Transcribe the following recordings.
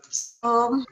Om.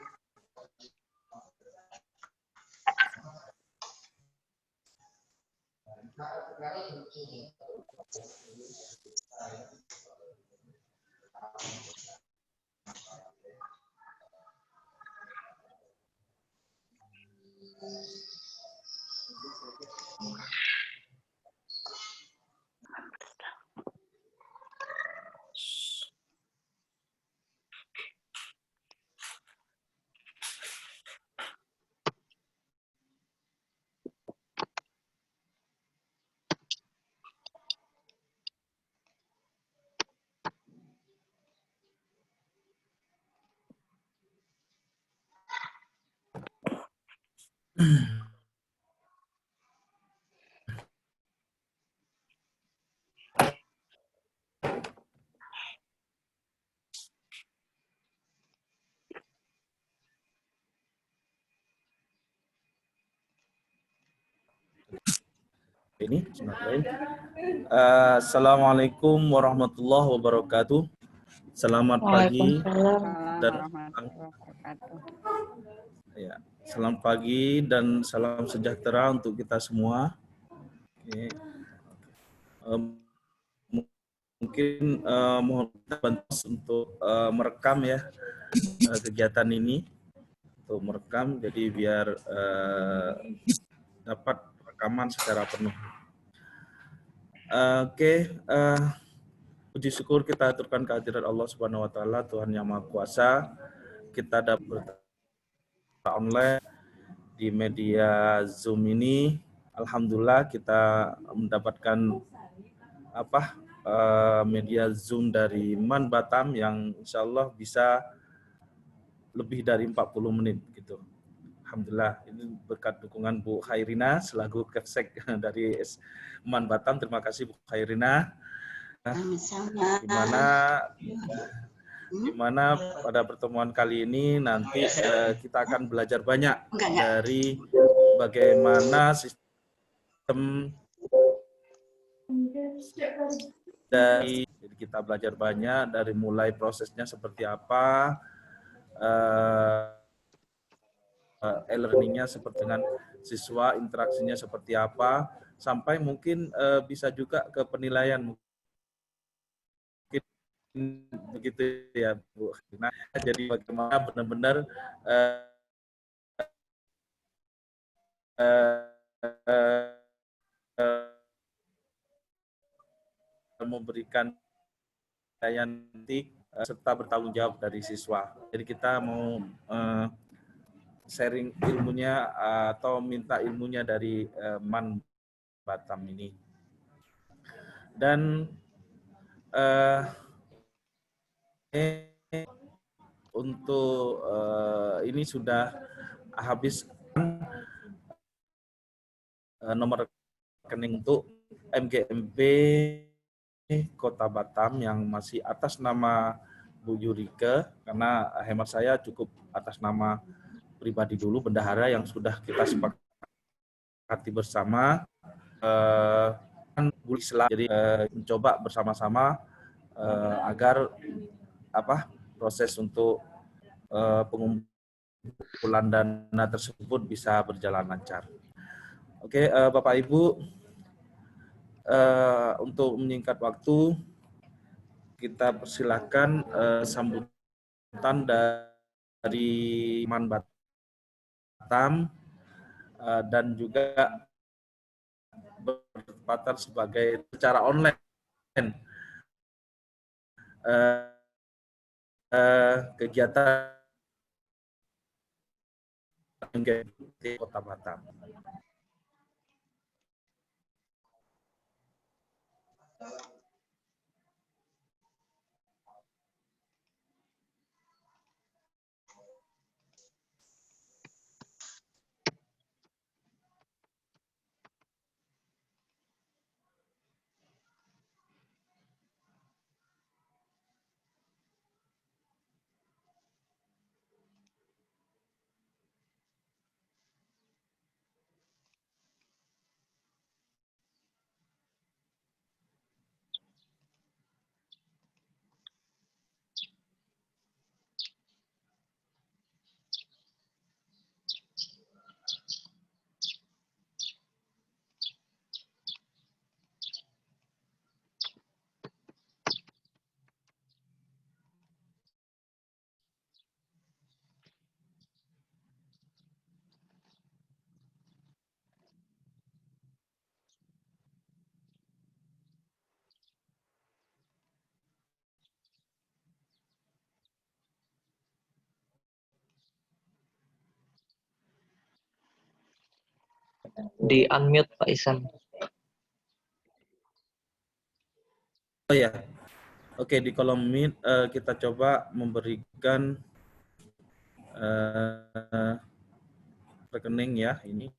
Ini Assalamualaikum warahmatullahi wabarakatuh. Selamat pagi dan ya, selamat pagi dan salam sejahtera untuk kita semua. Oke. Mungkin mohon bantu untuk merekam ya kegiatan ini, untuk merekam jadi biar dapat rekaman secara penuh. Puji syukur kita aturkan kehadirat Allah Subhanahu wa taala, Tuhan yang Maha Kuasa. Kita dapat online di media Zoom ini. Alhamdulillah kita mendapatkan media Zoom dari Man Batam yang insya Allah bisa lebih dari 40 menit gitu. Alhamdulillah, ini berkat dukungan Bu Khairina selaku Kepsek dari Man Batam. Terima kasih Bu Khairina. Di mana pada pertemuan kali ini nanti kita akan belajar banyak dari bagaimana sistem jadi kita belajar banyak dari mulai prosesnya seperti apa, e-learningnya seperti dengan siswa, interaksinya seperti apa, sampai mungkin bisa juga ke penilaian. Mungkin begitu ya Bu. Nah, jadi bagaimana benar-benar memberikan nanti serta bertanggung jawab dari siswa. Jadi kita mau sharing ilmunya atau minta ilmunya dari Man Batam ini. Dan untuk ini sudah habis nomor rekening untuk MGMP Kota Batam yang masih atas nama Bu Yurike, karena hemat saya cukup atas nama pribadi dulu, bendahara yang sudah kita sepakati bersama. Jadi mencoba bersama-sama agar proses untuk pengumpulan dana tersebut bisa berjalan lancar. Oke, Bapak Ibu, untuk menyingkat waktu, kita persilahkan sambutan dari Man Batam dan juga bertepatan sebagai secara online kegiatan di Kota Batam. Di unmute Pak Ihsan. Oh ya, oke, di kolom Meet kita coba memberikan rekening ya ini.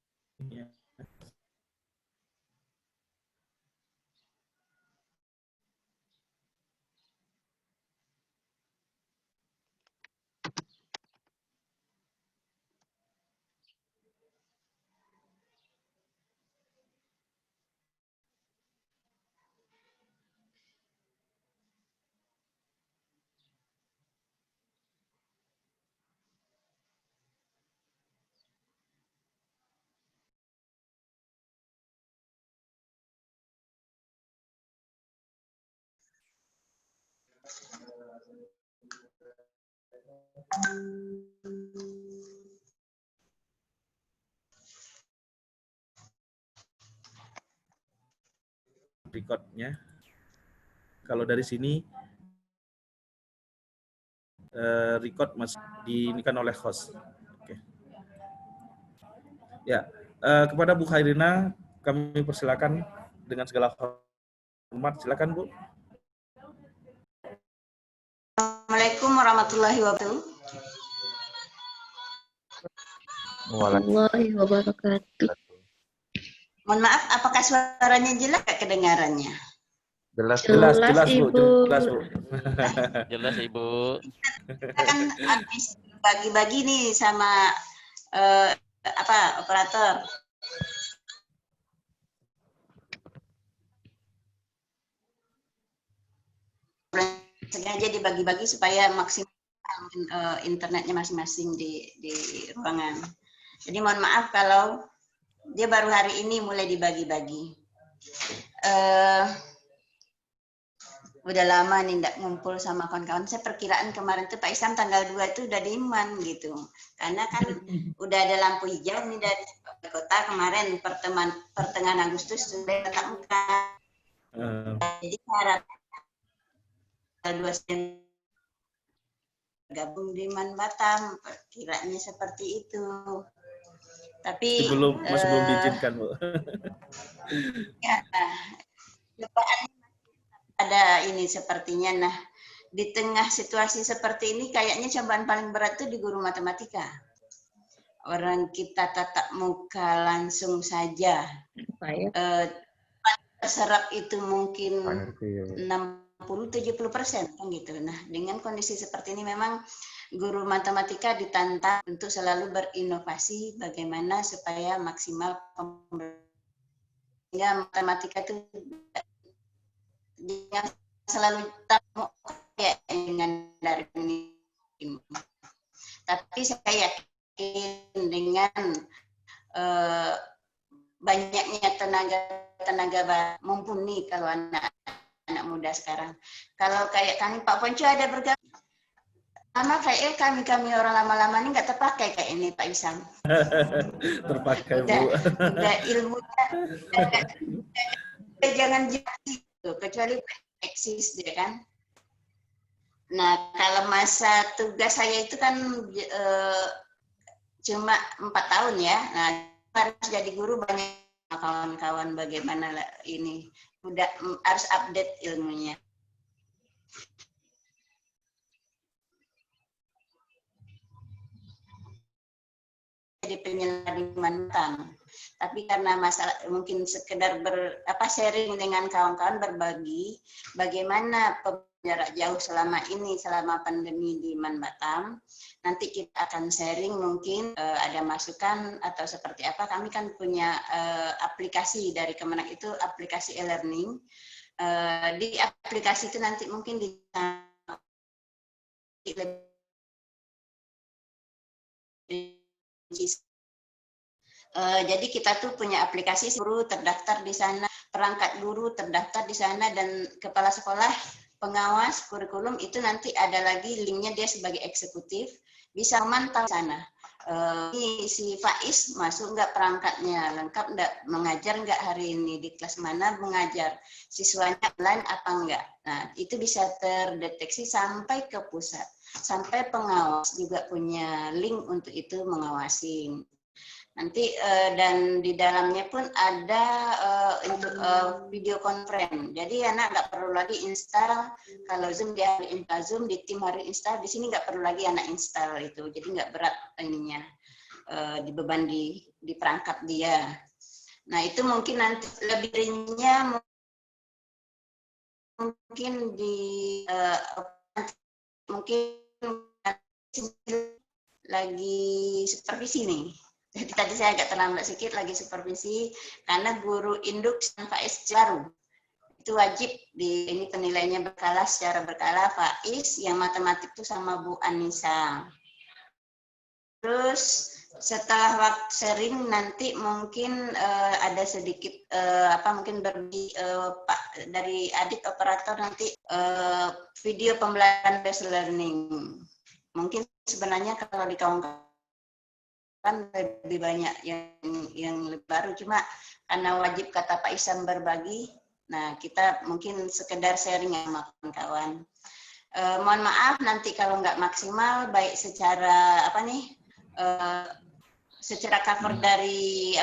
Recordnya. Kalau dari sini record masih diinikan oleh host. Oke. Ya, kepada Bu Khairina kami persilakan dengan segala hormat. Silakan Bu. Assalamualaikum warahmatullahi wabarakatuh. Warahmatullahi wabarakatuh. Mohon maaf, apakah suaranya jelas gak kedengarannya? Jelas Ibu. Bu. Jelas Bu. Jelas Ibu. Kita kan habis bagi-bagi nih sama operator. Sengaja dibagi-bagi supaya maksimal internetnya masing-masing di ruangan. Jadi mohon maaf kalau dia baru hari ini mulai dibagi-bagi. Udah lama nih nggak ngumpul sama kawan-kawan. Saya perkiraan kemarin tuh Pak Ihsan tanggal 2 itu udah di Iman gitu. Karena kan udah ada lampu hijau nih dari kota kemarin pertengahan Agustus sudah tatap muka. Jadi harap tanggal 2 gabung di Iman Batam, perkiraannya seperti itu. Tapi masih belum diizinkan Bu. Ya, ada ini sepertinya. Nah, di tengah situasi seperti ini kayaknya cobaan paling berat itu di guru matematika. Orang kita tatap muka langsung saja. Terserap itu mungkin 60-70% kan gitu. Nah, dengan kondisi seperti ini memang guru matematika ditantang untuk selalu berinovasi bagaimana supaya maksimal sehingga matematika itu yang selalu tamu kayak dengan dari ini. Tapi saya yakin dengan banyaknya tenaga mumpuni kalau anak muda sekarang. Kalau kayak kami Pak Ponco ada bergabung, sama kayak kami orang lama-lama ini nggak terpakai kayak ini Pak Ihsan. Terpakai udah, Bu. Udah ilmunya jangan jadi kecuali eksis dia kan. Nah kalau masa tugas saya itu kan cuma 4 tahun ya. Nah harus jadi guru banyak kawan-kawan bagaimana ini udah harus update ilmunya. Jadi penyelesaian mantan. Tapi karena masalah mungkin sekedar sharing dengan kawan-kawan, berbagi bagaimana jarak jauh selama ini, selama pandemi di Man Batam. Nanti kita akan sharing mungkin ada masukan atau seperti apa. Kami kan punya aplikasi dari Kemenak itu, aplikasi e-learning. Di aplikasi itu nanti mungkin jadi kita tuh punya aplikasi, guru terdaftar di sana, perangkat guru terdaftar di sana, dan kepala sekolah pengawas kurikulum itu nanti ada lagi linknya, dia sebagai eksekutif bisa memantau sana. Ini si Faiz masuk nggak perangkatnya, lengkap nggak, mengajar nggak hari ini, di kelas mana mengajar, siswanya online apa enggak. Nah itu bisa terdeteksi sampai ke pusat, sampai pengawas juga punya link untuk itu mengawasi. Nanti dan di dalamnya pun ada untuk video conference. Jadi anak nggak perlu lagi install. Kalau Zoom dia install Zoom, di tim harus install. Di sini nggak perlu lagi anak install itu. Jadi nggak berat ininya, di beban di perangkat dia. Nah itu mungkin nanti lebih ringannya mungkin mungkin lagi supervisi nih. Jadi tadi saya agak terlambat sedikit lagi supervisi karena guru induk Faiz baru. Itu wajib ini penilaiannya secara berkala Faiz, yang matematik itu sama Bu Anissa. Terus setelah waktu sharing nanti mungkin ada sedikit mungkin Pak dari Adit operator nanti video pembelajaran based learning. Mungkin sebenarnya kalau di kawan-kawan lebih banyak yang lebih baru, cuma karena wajib kata Pak Isam berbagi, nah kita mungkin sekedar sharing sama kawan-kawan. Mohon maaf nanti kalau nggak maksimal, baik secara secara cover dari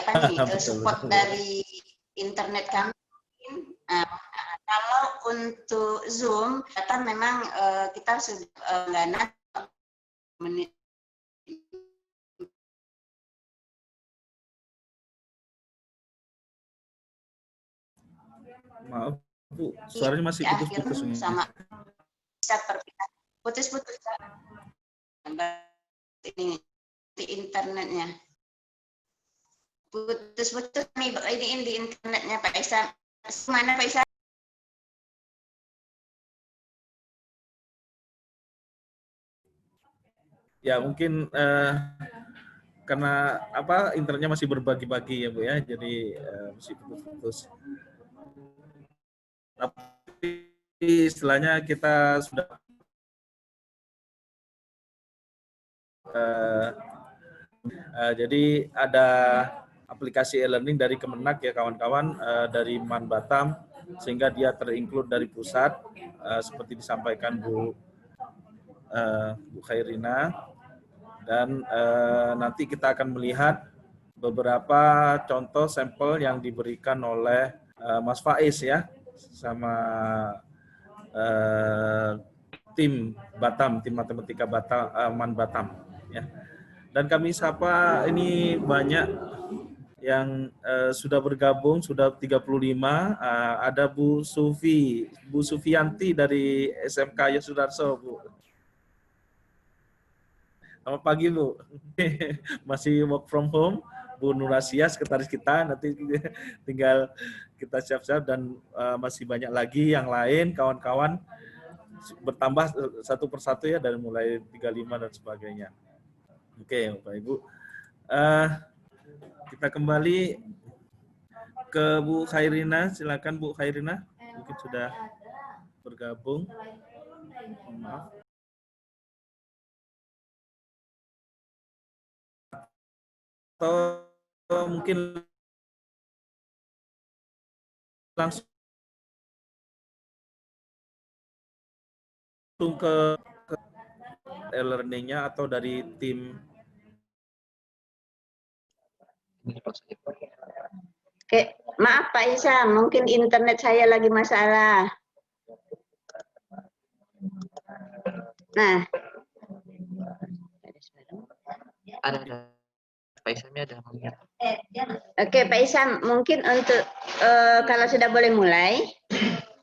support dari internet kami. Kalau untuk Zoom, data memang kita sudah langganan menit. Maaf Bu, suaranya masih putus-putus. Sama bisa perpindahan putus-putus ini di internetnya. Putus-putus nih ini di internetnya Pak Isa. Mana Pak Isa? Ya mungkin karena internetnya masih berbagi-bagi ya Bu ya, jadi masih putus-putus. Tapi istilahnya kita sudah jadi ada aplikasi e-learning dari Kemenak ya kawan-kawan, dari Man Batam, sehingga dia terinclude dari pusat seperti disampaikan Bu Khairina, dan nanti kita akan melihat beberapa contoh sampel yang diberikan oleh Mas Faiz ya, sama tim Batam, tim matematika Batam, Man Batam ya. Dan kami sapa ini banyak yang sudah bergabung, sudah 35, ada Bu Sufianti dari SMK Yosudarso, Bu. Selamat pagi Bu, masih work from home. Bu Nurasia, sekretaris kita, nanti tinggal kita siap-siap, dan masih banyak lagi yang lain, kawan-kawan bertambah satu persatu ya, dari mulai 35 dan sebagainya. Oke Bapak Ibu, kita kembali ke Bu Khairina, silakan Bu Khairina, mungkin sudah bergabung. Maaf. Atau mungkin langsung ke e-learning-nya atau dari tim. Oke, maaf Pak Isa, mungkin internet saya lagi masalah. Nah, Ada. Pak Isamnya ada. oke Pak Isam, mungkin untuk kalau sudah boleh mulai,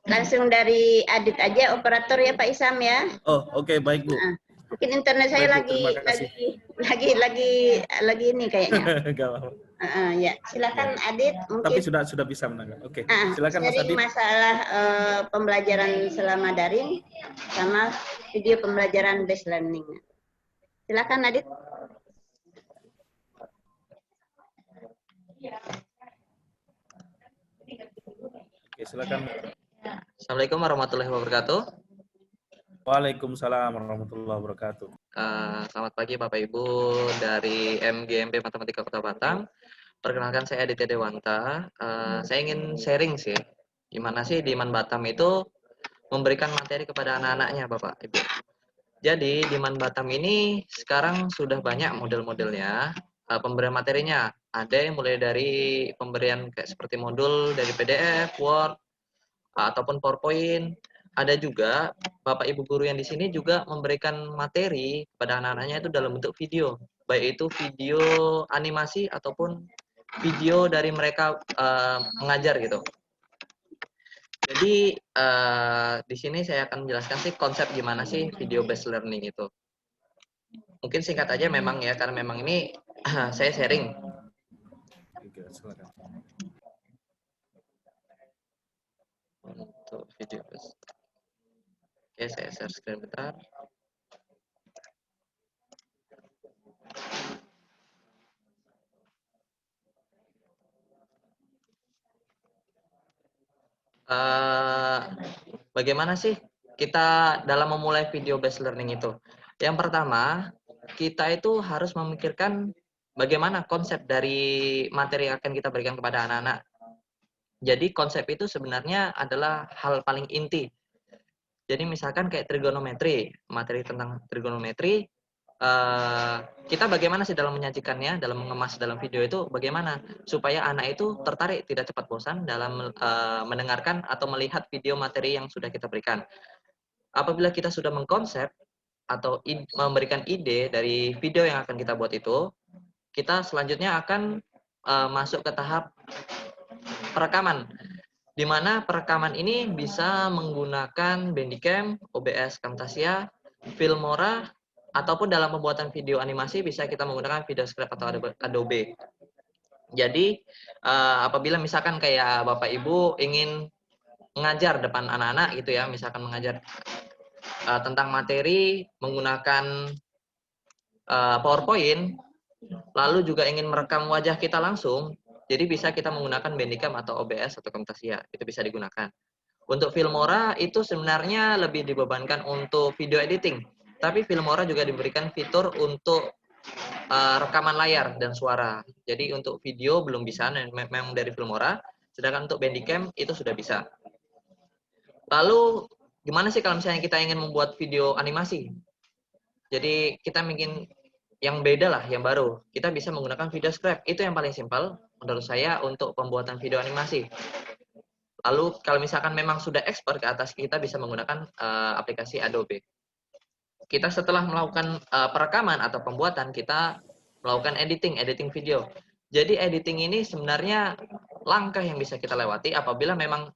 langsung dari Adit aja operator ya Pak Isam ya. Oh oke, baik Bu. Nah, mungkin internet saya Baik, Bu, lagi ini kayaknya. Gak apa-apa. Ya, silakan Adit. Mungkin. Tapi sudah bisa menanggapi. Oke, silakan Mas Adit. Masalah pembelajaran selama daring sama video pembelajaran based learning. Silakan Adit. Oke, silakan. Assalamualaikum warahmatullahi wabarakatuh. Waalaikumsalam warahmatullahi wabarakatuh. Selamat pagi Bapak Ibu dari MGMP Matematika Kota Batam. Perkenalkan saya Aditya Dewanta. Saya ingin sharing sih, gimana sih di Man Batam itu memberikan materi kepada anak-anaknya Bapak Ibu. Jadi di Man Batam ini sekarang sudah banyak model-modelnya. pemberian materinya. Ada yang mulai dari pemberian kayak seperti modul dari PDF, Word, ataupun PowerPoint. Ada juga Bapak Ibu guru yang di sini juga memberikan materi kepada anak-anaknya itu dalam bentuk video, baik itu video animasi ataupun video dari mereka mengajar gitu. Jadi di sini saya akan menjelaskan sih konsep gimana sih video based learning itu. Mungkin singkat aja memang ya, karena memang ini saya sharing. Oke, silakan. Untuk video based. Oke, saya share screen bentar. Bagaimana sih kita dalam memulai video based learning itu? Yang pertama, kita itu harus memikirkan bagaimana konsep dari materi yang akan kita berikan kepada anak-anak. Jadi konsep itu sebenarnya adalah hal paling inti. Jadi misalkan kayak trigonometri, materi tentang trigonometri, kita bagaimana sih dalam menyajikannya, dalam mengemas dalam video itu bagaimana supaya anak itu tertarik, tidak cepat bosan dalam mendengarkan atau melihat video materi yang sudah kita berikan. Apabila kita sudah mengkonsep atau memberikan ide dari video yang akan kita buat itu, kita selanjutnya akan masuk ke tahap perekaman, di mana perekaman ini bisa menggunakan Bandicam, OBS Camtasia, Filmora, ataupun dalam pembuatan video animasi bisa kita menggunakan VideoScript atau Adobe. Jadi apabila misalkan kayak Bapak Ibu ingin mengajar depan anak-anak gitu ya, misalkan mengajar tentang materi menggunakan PowerPoint, lalu juga ingin merekam wajah kita langsung, jadi bisa kita menggunakan Bandicam atau OBS atau Camtasia, itu bisa digunakan. Untuk Filmora itu sebenarnya lebih dibebankan untuk video editing, tapi Filmora juga diberikan fitur untuk rekaman layar dan suara. Jadi untuk video belum bisa, memang dari Filmora, sedangkan untuk Bandicam itu sudah bisa. Lalu gimana sih kalau misalnya kita ingin membuat video animasi? Jadi kita bikin yang beda lah, yang baru. Kita bisa menggunakan VideoScript. Itu yang paling simpel menurut saya untuk pembuatan video animasi. Lalu kalau misalkan memang sudah expert ke atas, kita bisa menggunakan aplikasi Adobe. Kita setelah melakukan perekaman atau pembuatan, kita melakukan editing video. Jadi editing ini sebenarnya langkah yang bisa kita lewati apabila memang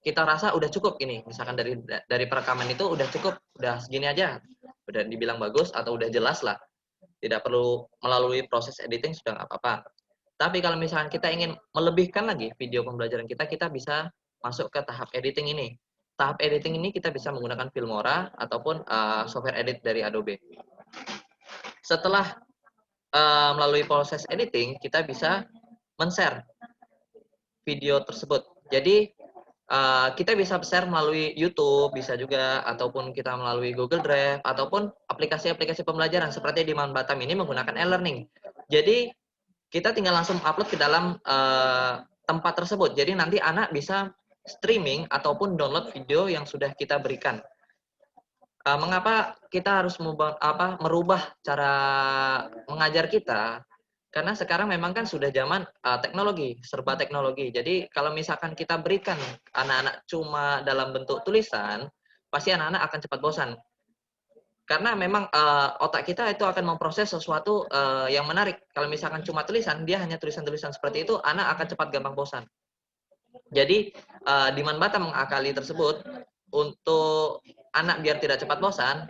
kita rasa udah cukup ini. Misalkan dari perekaman itu udah cukup, udah segini aja. Udah dibilang bagus atau udah jelas lah. Tidak perlu melalui proses editing sudah nggak apa-apa. Tapi kalau misalkan kita ingin melebihkan lagi video pembelajaran kita, kita bisa masuk ke tahap editing ini. Tahap editing ini kita bisa menggunakan Filmora ataupun software edit dari Adobe. Setelah melalui proses editing, kita bisa men-share video tersebut. Jadi kita bisa share melalui YouTube, bisa juga, ataupun kita melalui Google Drive, ataupun aplikasi-aplikasi pembelajaran seperti di Man Batam ini menggunakan e-learning. Jadi kita tinggal langsung upload ke dalam tempat tersebut. Jadi nanti anak bisa streaming ataupun download video yang sudah kita berikan. Mengapa kita harus merubah cara mengajar kita? Karena sekarang memang kan sudah zaman teknologi, serba teknologi. Jadi kalau misalkan kita berikan anak-anak cuma dalam bentuk tulisan, pasti anak-anak akan cepat bosan. Karena memang otak kita itu akan memproses sesuatu yang menarik. Kalau misalkan cuma tulisan, dia hanya tulisan-tulisan seperti itu, anak akan cepat gampang bosan. Jadi di Man Batam mengakali tersebut, untuk anak biar tidak cepat bosan,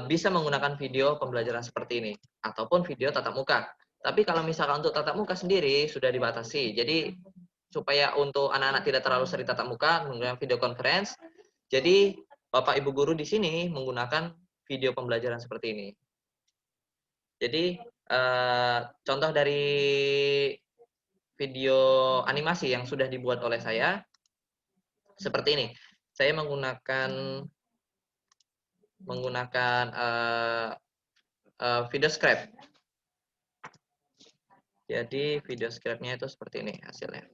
bisa menggunakan video pembelajaran seperti ini, ataupun video tatap muka. Tapi kalau misalkan untuk tatap muka sendiri sudah dibatasi. Jadi supaya untuk anak-anak tidak terlalu sering tatap muka, menggunakan video conference. Jadi Bapak Ibu guru di sini menggunakan video pembelajaran seperti ini. Jadi contoh dari video animasi yang sudah dibuat oleh saya seperti ini. Saya menggunakan VideoScript. Jadi VideoScript-nya itu seperti ini hasilnya.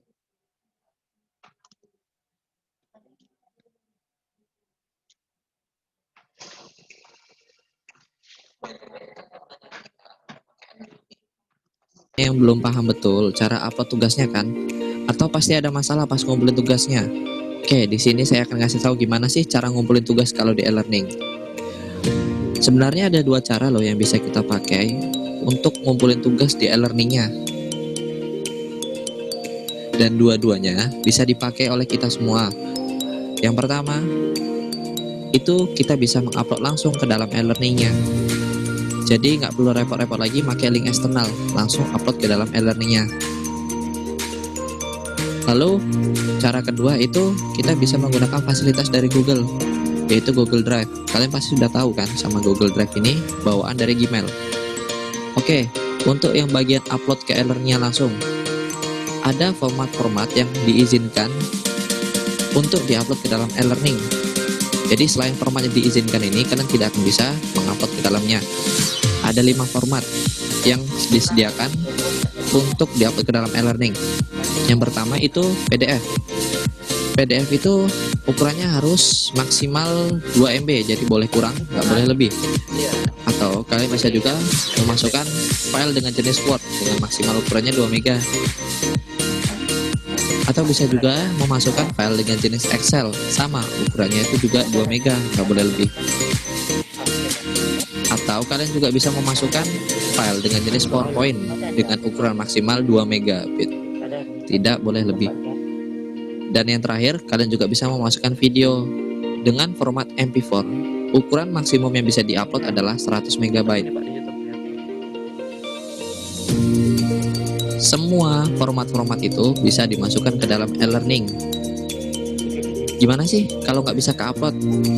yang belum paham betul cara upload tugasnya kan? Atau pasti ada masalah pas ngumpulin tugasnya? Oke, di sini saya akan ngasih tahu gimana sih cara ngumpulin tugas kalau di e-learning. Sebenarnya ada dua cara loh yang bisa kita pakai untuk ngumpulin tugas di e-learningnya. Dan dua-duanya bisa dipakai oleh kita semua. Yang pertama, itu kita bisa mengupload langsung ke dalam e-learningnya. Jadi nggak perlu repot-repot lagi pakai link eksternal, langsung upload ke dalam e-learningnya. Lalu, cara kedua itu kita bisa menggunakan fasilitas dari Google, yaitu Google Drive. Kalian pasti sudah tahu kan sama Google Drive ini bawaan dari Gmail. Oke, untuk yang bagian upload ke e-learningnya langsung, ada format-format yang diizinkan untuk diupload ke dalam e-learning. Jadi selain format yang diizinkan ini, kalian tidak akan bisa mengupload ke dalamnya. Ada 5 format yang disediakan untuk diupload ke dalam e-learning. Yang pertama itu PDF. PDF itu ukurannya harus maksimal 2 MB, jadi boleh kurang, nggak boleh lebih. Atau kalian bisa juga memasukkan file dengan jenis Word dengan maksimal ukurannya 2 MB. Atau bisa juga memasukkan file dengan jenis Excel, sama ukurannya itu juga 2 MB, nggak boleh lebih. Atau kalian juga bisa memasukkan file dengan jenis PowerPoint dengan ukuran maksimal 2 megabit, tidak boleh lebih. Dan yang terakhir, kalian juga bisa memasukkan video dengan format MP4. Ukuran maksimum yang bisa diupload adalah 100 MB. Semua format-format itu bisa dimasukkan ke dalam e-learning. Gimana sih kalau nggak bisa ke-upload?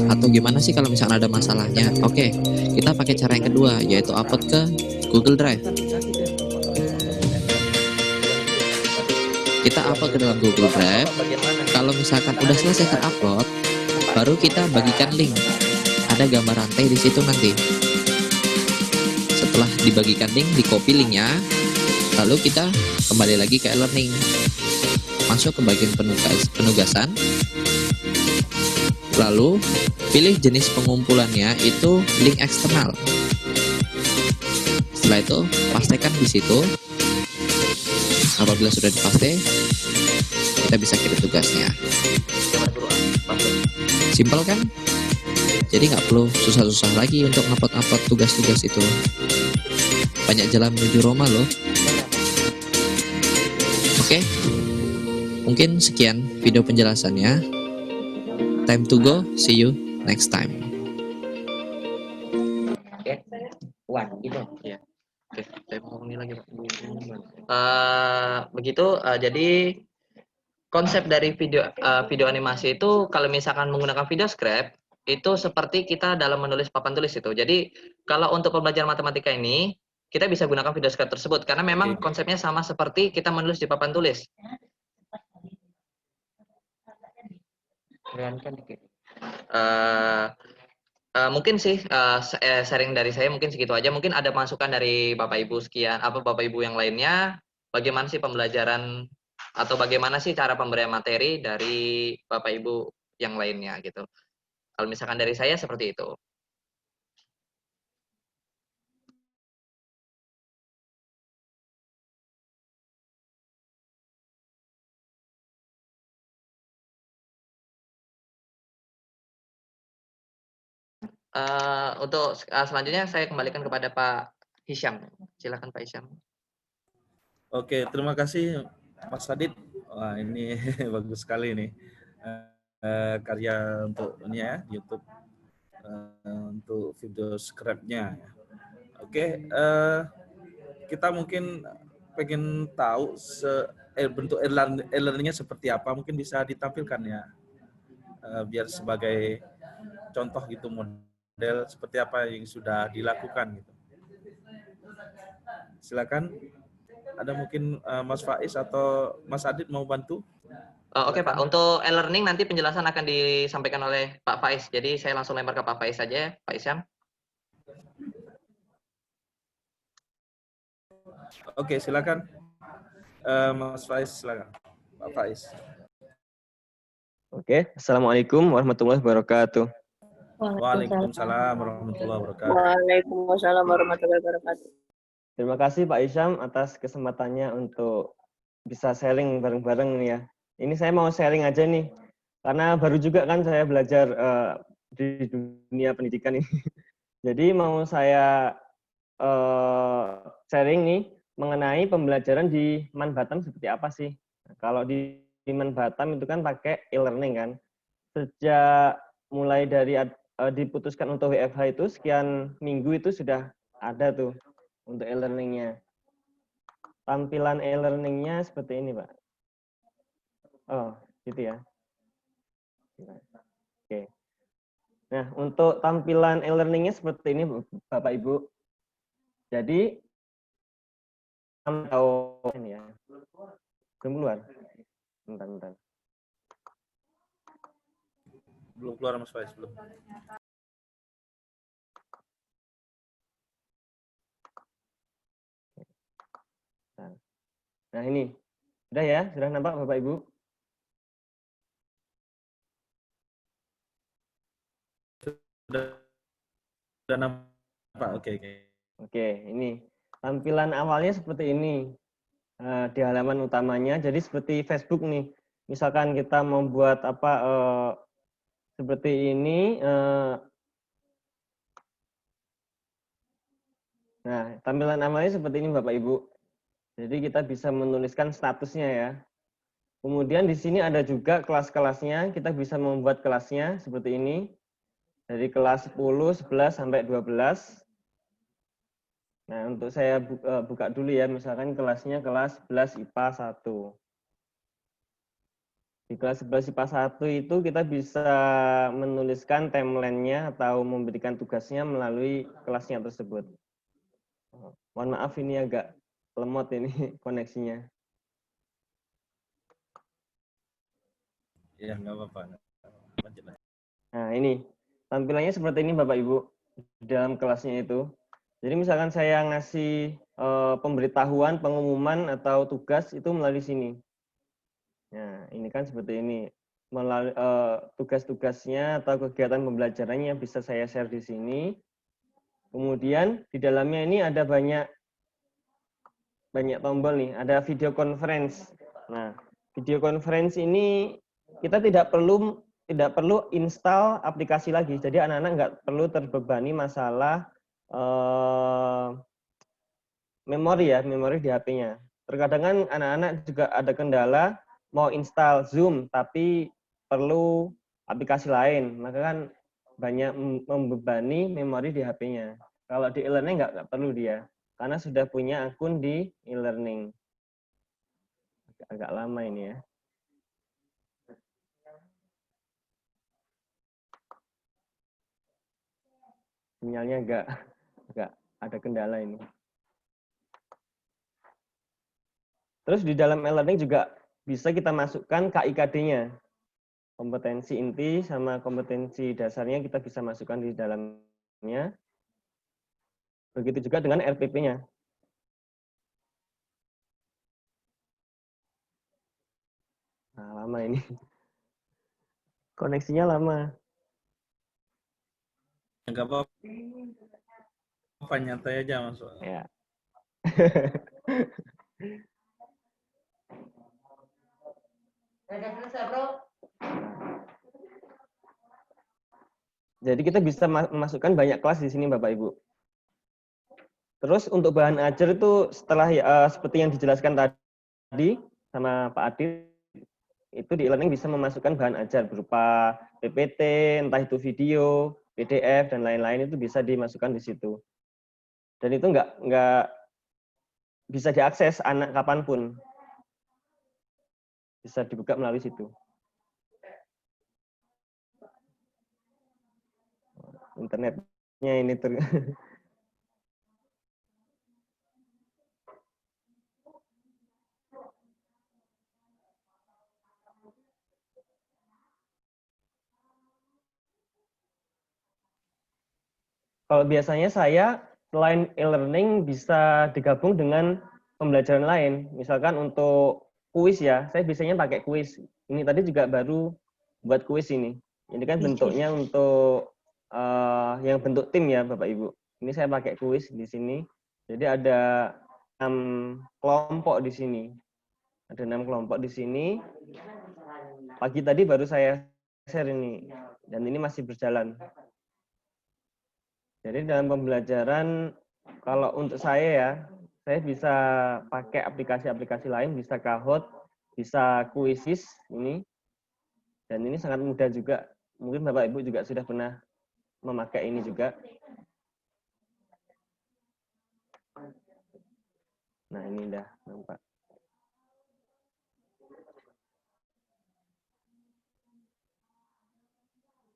Atau gimana sih kalau misalnya ada masalahnya? Oke, kita pakai cara yang kedua, yaitu upload ke Google Drive. Kita upload ke dalam Google Drive. Kalau misalkan udah selesai terupload, baru kita bagikan link. Ada gambar rantai di situ nanti. Setelah dibagikan link, di copy linknya, lalu kita kembali lagi ke e-learning. Masuk ke bagian penugasan. Lalu pilih jenis pengumpulannya itu link eksternal. Setelah itu pastekan di situ. Apabila sudah dipaste, kita bisa kirim tugasnya. Simpel kan? Jadi nggak perlu susah-susah lagi untuk upload tugas-tugas itu. Banyak jalan menuju Roma loh. Oke, mungkin sekian video penjelasannya. Time to go, see you next time. Oke, gitu. Ya. Oke, saya mau ngomongin lagi Pak. Begitu, jadi konsep dari video animasi itu kalau misalkan menggunakan video script itu seperti kita dalam menulis papan tulis itu. Jadi kalau untuk pembelajaran matematika ini kita bisa gunakan video script tersebut karena memang konsepnya sama seperti kita menulis di papan tulis. Mungkin sih sharing dari saya mungkin segitu aja. Mungkin ada masukan dari Bapak Ibu sekian, Bapak Ibu yang lainnya, bagaimana sih pembelajaran atau bagaimana sih cara pemberian materi dari Bapak Ibu yang lainnya gitu. Kalau misalkan dari saya seperti itu. Untuk selanjutnya saya kembalikan kepada Pak Hisyam. Silakan Pak Hisyam. Oke, terima kasih Mas Adit. Wah, ini bagus sekali nih karya untuk ini ya YouTube untuk video script-nya. Oke, kita mungkin pengen tahu bentuk e-learning-nya seperti apa, mungkin bisa ditampilkan ya, biar sebagai contoh gitu model seperti apa yang sudah dilakukan gitu. Silakan. Ada mungkin Mas Faiz atau Mas Adit mau bantu? Oke Pak, untuk e-learning nanti penjelasan akan disampaikan oleh Pak Faiz. Jadi saya langsung lempar ke Pak Faiz saja, Pak Isyam. Oke, silakan. Mas Faiz, silakan. Pak Faiz. Oke, Assalamualaikum warahmatullahi wabarakatuh. Waalaikumsalam warahmatullahi wabarakatuh. Waalaikumsalam warahmatullahi wabarakatuh. Terima kasih Pak Isyam atas kesempatannya untuk bisa sharing bareng-bareng nih ya. Ini saya mau sharing aja nih, karena baru juga kan saya belajar di dunia pendidikan ini. Jadi mau saya sharing nih mengenai pembelajaran di Man Batam seperti apa sih. Nah, kalau di Man Batam itu kan pakai e-learning kan. Sejak mulai dari diputuskan untuk WFH itu sekian minggu itu sudah ada tuh untuk e-learningnya. Tampilan e-learningnya seperti ini, Pak. Oh, gitu ya. Oke. Nah, untuk tampilan e-learningnya seperti ini, Bapak Ibu. Jadi, tahu ini ya. Belum keluar. Bentar. Belum keluar Mas Faiz, belum. Nah, ini. Sudah ya? Sudah nampak Bapak Ibu? Sudah nampak, oke. Oke, ini. Tampilan awalnya seperti ini. Di halaman utamanya, jadi seperti Facebook nih. Misalkan kita membuat apa seperti ini. Nah, tampilan awalnya seperti ini Bapak Ibu. Jadi kita bisa menuliskan statusnya ya. Kemudian di sini ada juga kelas-kelasnya. Kita bisa membuat kelasnya seperti ini. Dari kelas 10, 11, sampai 12. Nah, untuk saya buka dulu ya. Misalkan kelasnya kelas 11 IPA 1. Di kelas 11 IPA 1 itu kita bisa menuliskan timeline-nya atau memberikan tugasnya melalui kelasnya tersebut. Mohon maaf ini agak lemot ini koneksinya. Ya, nggak apa-apa. Lanjut. Nah, ini tampilannya seperti ini Bapak Ibu di dalam kelasnya itu. Jadi misalkan saya ngasih pemberitahuan, pengumuman atau tugas itu melalui sini. Nah, ini kan seperti ini. Melalui tugas-tugasnya atau kegiatan pembelajarannya bisa saya share di sini. Kemudian di dalamnya ini ada banyak tombol nih, ada video conference. Nah, video conference ini kita tidak perlu install aplikasi lagi. Jadi anak-anak nggak perlu terbebani masalah memori di HP-nya. Terkadang kan anak-anak juga ada kendala mau install Zoom tapi perlu aplikasi lain, maka kan banyak membebani memori di HP-nya. Kalau di e-learning nggak perlu dia, karena sudah punya akun di e-learning. Agak lama ini ya. Sinyalnya agak ada kendala ini. Terus di dalam e-learning juga bisa kita masukkan KIKD-nya. Kompetensi inti sama kompetensi dasarnya kita bisa masukkan di dalamnya. Begitu juga dengan RPP-nya. Nah, lama ini. Koneksinya lama. Nggak apa-apa, nyantai aja Mas. Ya. Jadi kita bisa memasukkan banyak kelas di sini Bapak Ibu. Terus untuk bahan ajar itu setelah seperti yang dijelaskan tadi sama Pak Adit, itu di e-learning bisa memasukkan bahan ajar berupa PPT, entah itu video, PDF dan lain-lain itu bisa dimasukkan di situ. Dan itu nggak bisa diakses anak kapanpun. Bisa dibuka melalui situ. Internetnya ini Kalau biasanya saya selain e-learning bisa digabung dengan pembelajaran lain. Misalkan untuk kuis ya, saya biasanya pakai kuis. Ini tadi juga baru buat kuis ini. Ini kan bentuknya untuk yang bentuk tim ya Bapak Ibu. Ini saya pakai kuis di sini. Jadi ada 6 kelompok di sini. Ada 6 kelompok di sini. Pagi tadi baru saya share ini, dan ini masih berjalan. Jadi dalam pembelajaran, kalau untuk saya bisa pakai aplikasi-aplikasi lain, bisa Kahoot, bisa Quizzes ini, dan ini sangat mudah juga. Mungkin Bapak Ibu juga sudah pernah memakai ini juga. Nah, ini udah nampak.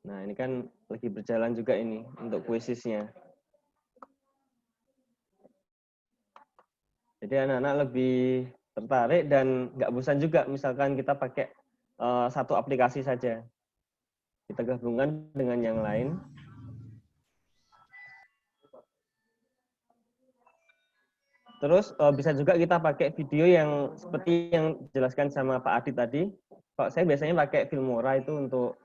Nah, ini kan lagi berjalan juga ini untuk Quizzes-nya. Jadi anak-anak lebih tertarik dan nggak bosan juga misalkan kita pakai satu aplikasi saja. Kita gabungkan dengan yang lain. Terus bisa juga kita pakai video yang seperti yang dijelaskan sama Pak Adi tadi. Kalau saya biasanya pakai Filmora itu untuk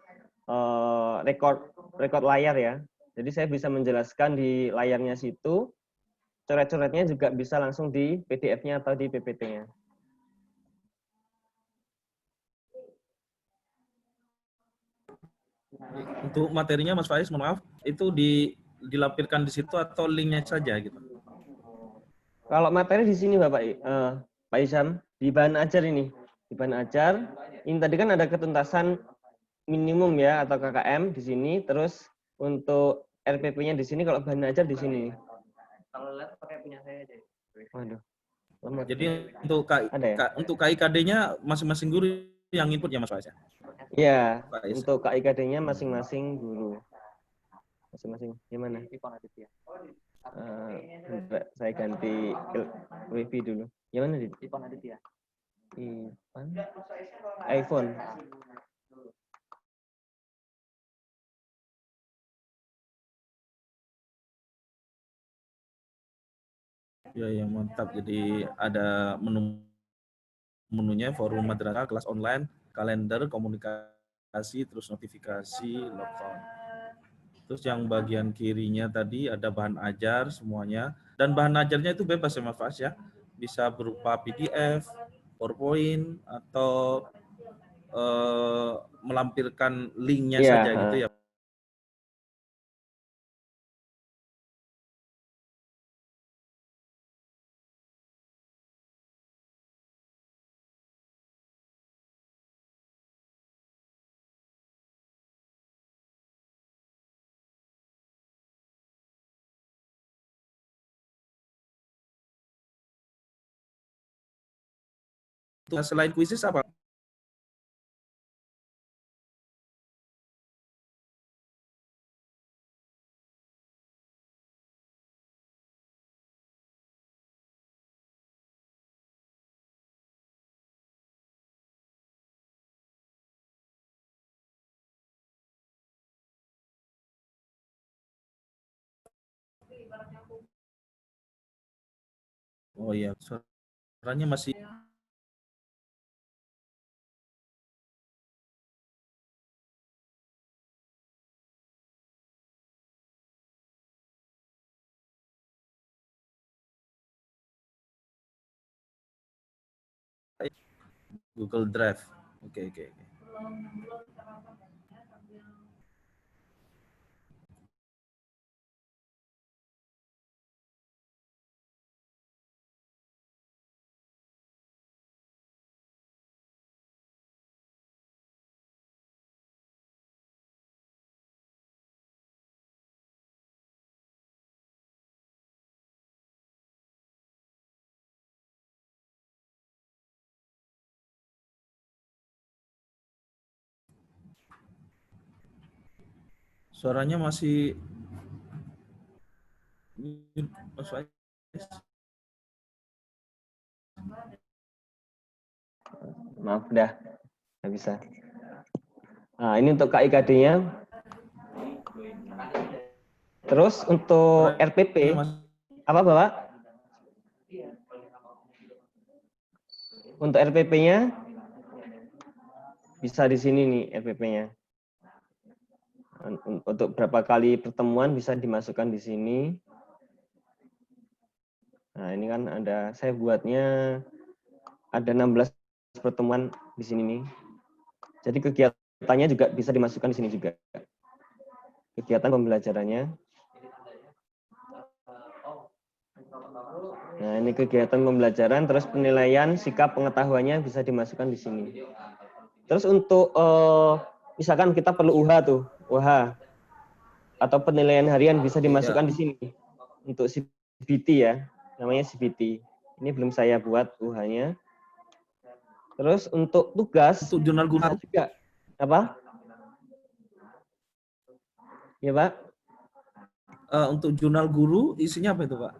record layar ya. Jadi saya bisa menjelaskan di layarnya situ. Coret-coretnya juga bisa langsung di PDF-nya atau di PPT-nya. Untuk materinya Mas Faiz, mohon maaf, itu dilampirkan di situ atau linknya saja gitu? Kalau materi di sini Bapak Pak Isyam, di bahan ajar ini. Di bahan ajar, ini tadi kan ada ketuntasan minimum ya atau KKM di sini, terus untuk RPP-nya di sini, kalau bahan ajar di sini. Kalau lihat pakai punya saya aja. Waduh. Lemot. Jadi untuk KIKD-nya masing-masing guru yang input ya Mas Faiz? Iya, Faiz. untuk KIKD-nya masing-masing guru. Masing-masing. Gimana? Saya ganti WiFi dulu. Yang mana, Dit? Ipon Aditya. iPhone. Ya mantap. Jadi ada menunya, forum madrasah, kelas online, kalender, komunikasi, terus notifikasi, lockdown. Terus yang bagian kirinya tadi ada bahan ajar semuanya. Dan bahan ajarnya itu bebas ya Mas Faiz ya. Bisa berupa PDF, PowerPoint, atau melampirkan linknya saja gitu ya. Selain kuisis apa? Oh iya, suaranya masih Google Drive. Oke. Suaranya masih Mas Faiz. Maaf, udah nggak bisa. Nah, ini untuk KIKD-nya. Terus untuk RPP, apa Bapak? Untuk RPP-nya bisa di sini nih RPP-nya. Untuk berapa kali pertemuan bisa dimasukkan di sini. Nah, ini kan saya buatnya ada 16 pertemuan di sini nih. Jadi kegiatannya juga bisa dimasukkan di sini juga. Kegiatan pembelajarannya. Nah, ini kegiatan pembelajaran, terus penilaian, sikap pengetahuannya bisa dimasukkan di sini. Terus untuk misalkan kita perlu UH tuh, UH atau penilaian harian bisa dimasukkan di sini. Untuk CBT ya, namanya CBT. Ini belum saya buat UH-nya. Terus untuk tugas Untuk jurnal guru, bisa juga apa? Ya, Pak. untuk jurnal guru isinya apa itu, Pak?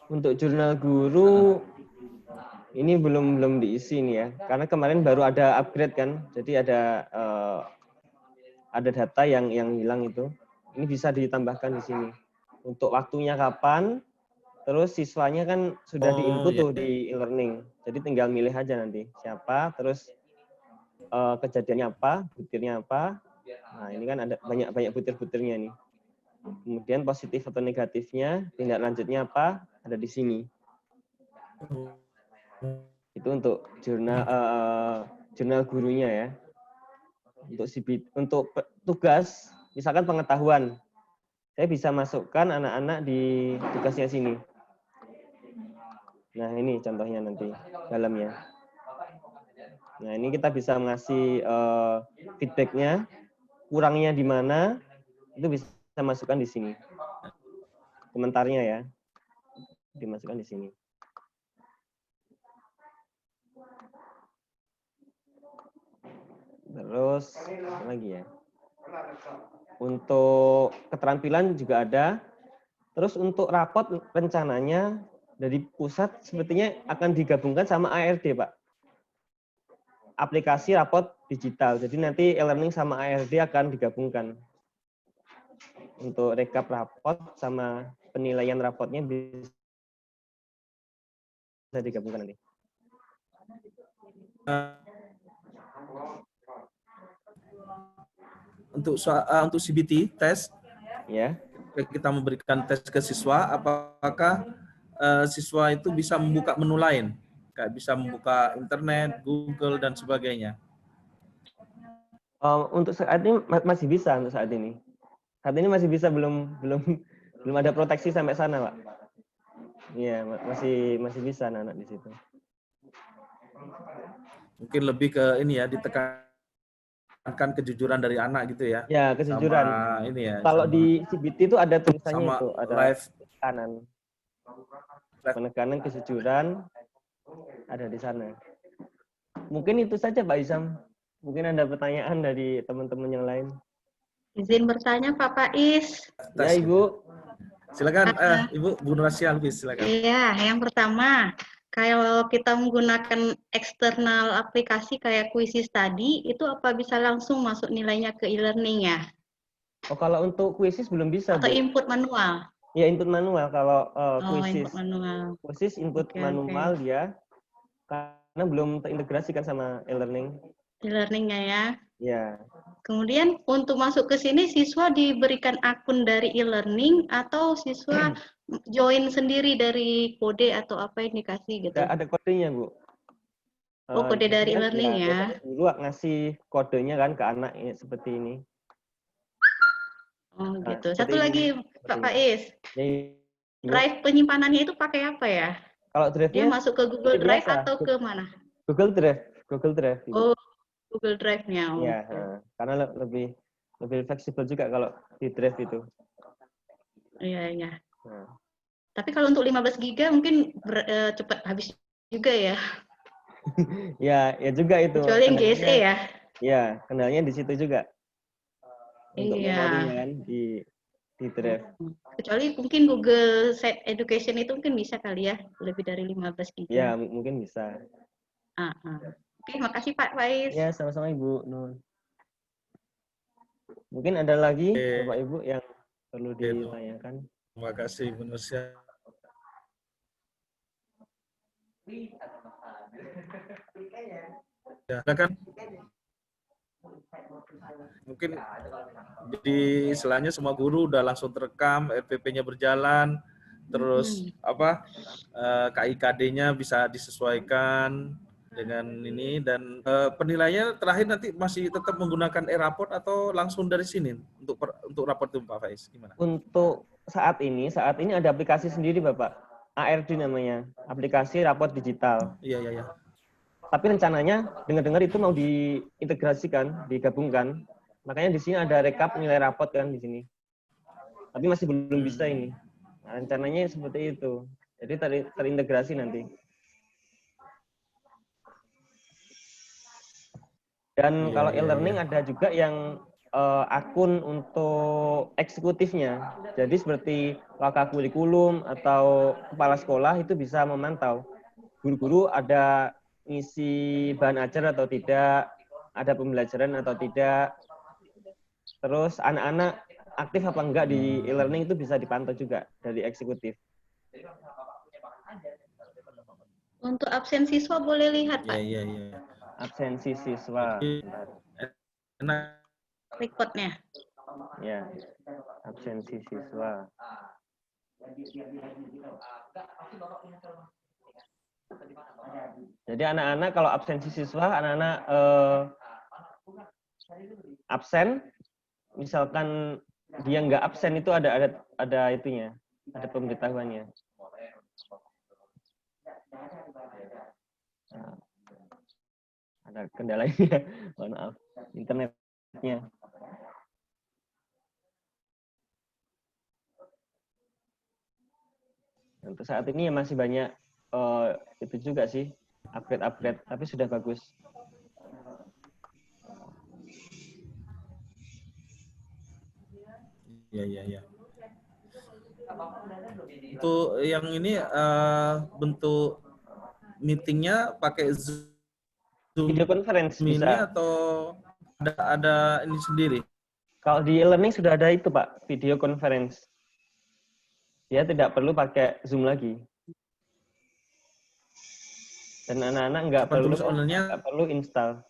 Untuk jurnal guru ini belum diisi nih ya, karena kemarin baru ada upgrade kan, jadi ada data yang hilang itu. Ini bisa ditambahkan di sini. Untuk waktunya kapan, terus siswanya kan sudah di-input tuh di e-learning, jadi tinggal milih aja nanti siapa, terus kejadiannya apa, butirnya apa. Nah, ini kan ada banyak butir-butirnya nih. Kemudian positif atau negatifnya, tindak lanjutnya apa, ada di sini. Itu untuk jurnal gurunya ya. Untuk tugas, misalkan pengetahuan, saya bisa masukkan anak-anak di tugasnya sini. Nah, ini contohnya nanti dalamnya. Nah, ini kita bisa ngasih feedbacknya, kurangnya di mana, itu bisa masukkan di sini. Komentarnya ya, dimasukkan di sini. Terus apa lagi ya? Untuk keterampilan juga ada. Terus untuk rapot rencananya dari pusat sepertinya akan digabungkan sama ARD, Pak. Aplikasi rapot digital. Jadi nanti e-learning sama ARD akan digabungkan. Untuk rekap rapot sama penilaian rapotnya bisa digabungkan nanti. Untuk CBT tes, Ya. kita memberikan tes ke siswa, apakah siswa itu bisa membuka menu lain, kayak bisa membuka internet, Google dan sebagainya? Untuk saat ini masih bisa untuk saat ini. Saat ini masih bisa, belum ada proteksi sampai sana, Pak. Iya, masih bisa anak-anak di situ. Mungkin lebih ke ini ya, ditekankan kejujuran dari anak gitu ya. Ya, kejujuran. Sama ini ya. Kalau di CBT itu ada tulisannya sama itu, ada live penekanan kejujuran ada di sana. Mungkin itu saja, Pak Isam. Mungkin ada pertanyaan dari teman-teman yang lain. Izin bertanya, Pak Faiz. Ya, Ibu. Silakan, Ibu Bu Nurasya, silakan. Iya, yang pertama, kalau kita menggunakan eksternal aplikasi kayak Quizzes tadi, itu apa bisa langsung masuk nilainya ke e-learning ya? Oh, kalau untuk Quizzes belum bisa, Atau Bu. input manual? Ya, input manual. Kalau Quizzes. Input manual. Quizzes input manual dia, karena belum terintegrasikan sama e-learning. E-learningnya ya. Ya. Kemudian untuk masuk ke sini siswa diberikan akun dari e-learning atau siswa join sendiri dari kode atau apa yang dikasih gitu? Ada kodenya, Bu. Oh, kode dari e-learning ya. Dulu ngasih kodenya kan ke anak seperti ini. Oh gitu. Satu lagi Pak Faiz. Ya, Drive penyimpanannya itu pakai apa ya? Kalau drive-nya dia masuk ke Google Drive atau ke mana? Google Drive. Gitu. Oh, Google Drive-nya. Iya, karena lebih fleksibel juga kalau di Drive itu. Iya. Tapi kalau untuk 15 GB mungkin cepat habis juga ya. ya juga itu. Kecuali yang GSE ya. Iya, kendalanya di situ juga. Untuk memorinya kan di Drive. Kecuali mungkin Google Set Education itu mungkin bisa kali ya, lebih dari 15 GB. Ya, mungkin bisa. Oke, makasih Pak Faiz. Ya, sama-sama Ibu Nur. Mungkin ada lagi Bapak Ibu yang perlu ditanyakan. Terima kasih Bu Nurasya. Ya, kan? Mungkin di istilahnya semua guru udah langsung terekam, RPP-nya berjalan, terus KIKD-nya bisa disesuaikan dengan ini, dan penilaiannya terakhir nanti masih tetap menggunakan e-raport atau langsung dari sini untuk raport itu Pak Faiz, gimana? Untuk saat ini ada aplikasi sendiri Bapak, ARD namanya, aplikasi raport digital. Iya. Tapi rencananya dengar-dengar itu mau diintegrasikan, digabungkan. Makanya di sini ada rekap nilai raport kan di sini. Tapi masih belum bisa ini. Nah, rencananya seperti itu. Jadi terintegrasi nanti. Dan kalau e-learning ada juga yang akun untuk eksekutifnya. Jadi seperti Wakakurikulum atau kepala sekolah itu bisa memantau. Guru-guru ada ngisi bahan ajar atau tidak, ada pembelajaran atau tidak. Terus anak-anak aktif apa enggak di e-learning itu bisa dipantau juga dari eksekutif. Untuk absen siswa boleh lihat, Pak, Iya. Absensi siswa. Enak. rekodnya. Ya, absensi siswa. Jadi anak-anak kalau absensi siswa, anak-anak absen, misalkan dia nggak absen itu ada itunya, ada pemberitahuannya. Nah, ada kendalanya, mohon maaf, internetnya. Untuk saat ini ya masih banyak itu juga sih, upgrade, tapi sudah bagus. Iya. Untuk yang ini bentuk meetingnya pakai Zoom Video conference ini bisa. atau ada ini sendiri? Kalau di e-learning sudah ada itu Pak, video conference. Dia tidak perlu pakai Zoom lagi. Dan anak-anak nggak perlu install.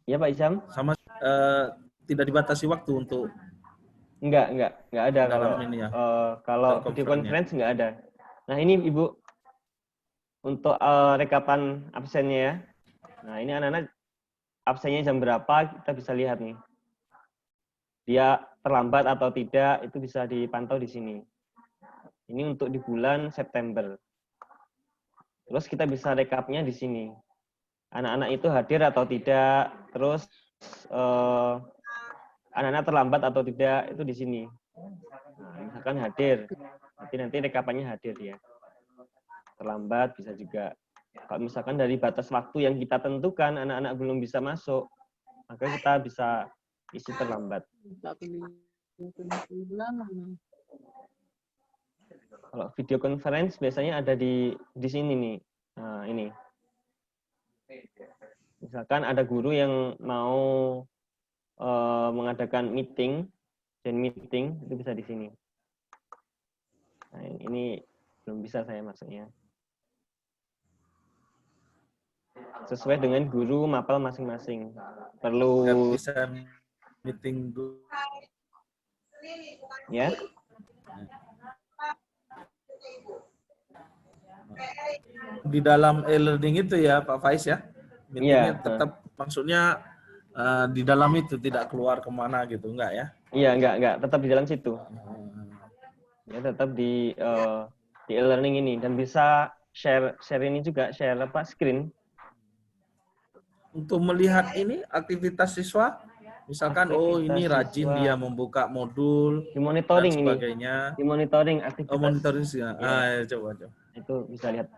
Ya Pak Isam? Sama tidak dibatasi waktu untuk Enggak ada kalau video conference nggak ada. Nah ini Ibu untuk rekapan absennya ya. Nah ini anak-anak absennya jam berapa kita bisa lihat nih. Dia terlambat atau tidak itu bisa dipantau di sini. Ini untuk di bulan September. Terus kita bisa rekapnya di sini. Anak-anak itu hadir atau tidak, terus anak-anak terlambat atau tidak itu di sini. Nah, misalkan hadir, nanti rekapannya hadir ya. Terlambat bisa juga. Kalau misalkan dari batas waktu yang kita tentukan anak-anak belum bisa masuk, maka kita bisa isi terlambat. Kalau video conference biasanya ada di sini nih. Nah, ini. Misalkan ada guru yang mau mengadakan meeting itu bisa di sini. Nah, ini belum bisa saya masuknya. Sesuai dengan guru mapel masing-masing. Perlu bisa meeting dulu. Ya. Di dalam e-learning itu ya Pak Faiz ya. Meetingnya tetap maksudnya di dalam itu, tidak keluar kemana gitu, enggak ya? Iya, enggak, tetap di dalam situ. Ya, tetap di e-learning ini, dan bisa share ini juga, share screen. Untuk melihat ini aktivitas siswa, misalkan ini rajin siswa. Dia membuka modul, dimonitoring dan sebagainya. Dimonitoring aktivitas. Monitoring ya. Coba. Itu bisa lihat.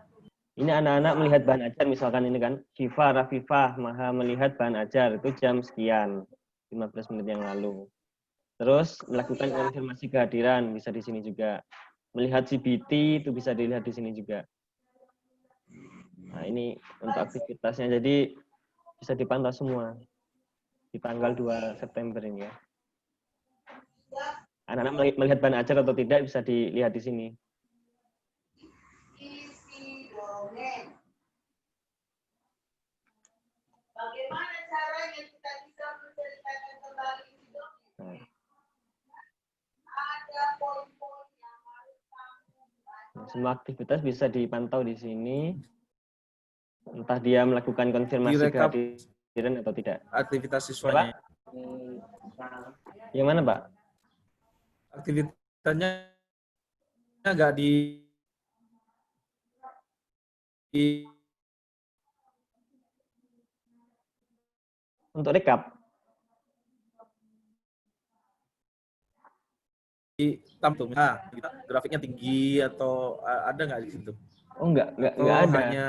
Ini anak-anak melihat bahan ajar, misalkan ini kan, Rafifah, Maha melihat bahan ajar, itu jam sekian, 15 menit yang lalu. Terus melakukan konfirmasi kehadiran, bisa di sini juga. Melihat CBT, itu bisa dilihat di sini juga. Nah, ini untuk aktivitasnya, jadi bisa dipantau semua. Di tanggal 2 September ini ya. Anak-anak melihat bahan ajar atau tidak, bisa dilihat di sini. semua aktivitas bisa dipantau di sini. Entah dia melakukan konfirmasi Direkap kehadiran atau tidak. aktivitas Ya, siswanya. Pak? Yang mana, Pak? Aktivitasnya nggak Untuk rekap? tampil. Nah, grafiknya tinggi atau ada nggak di situ? Oh, enggak Atau ada. hanya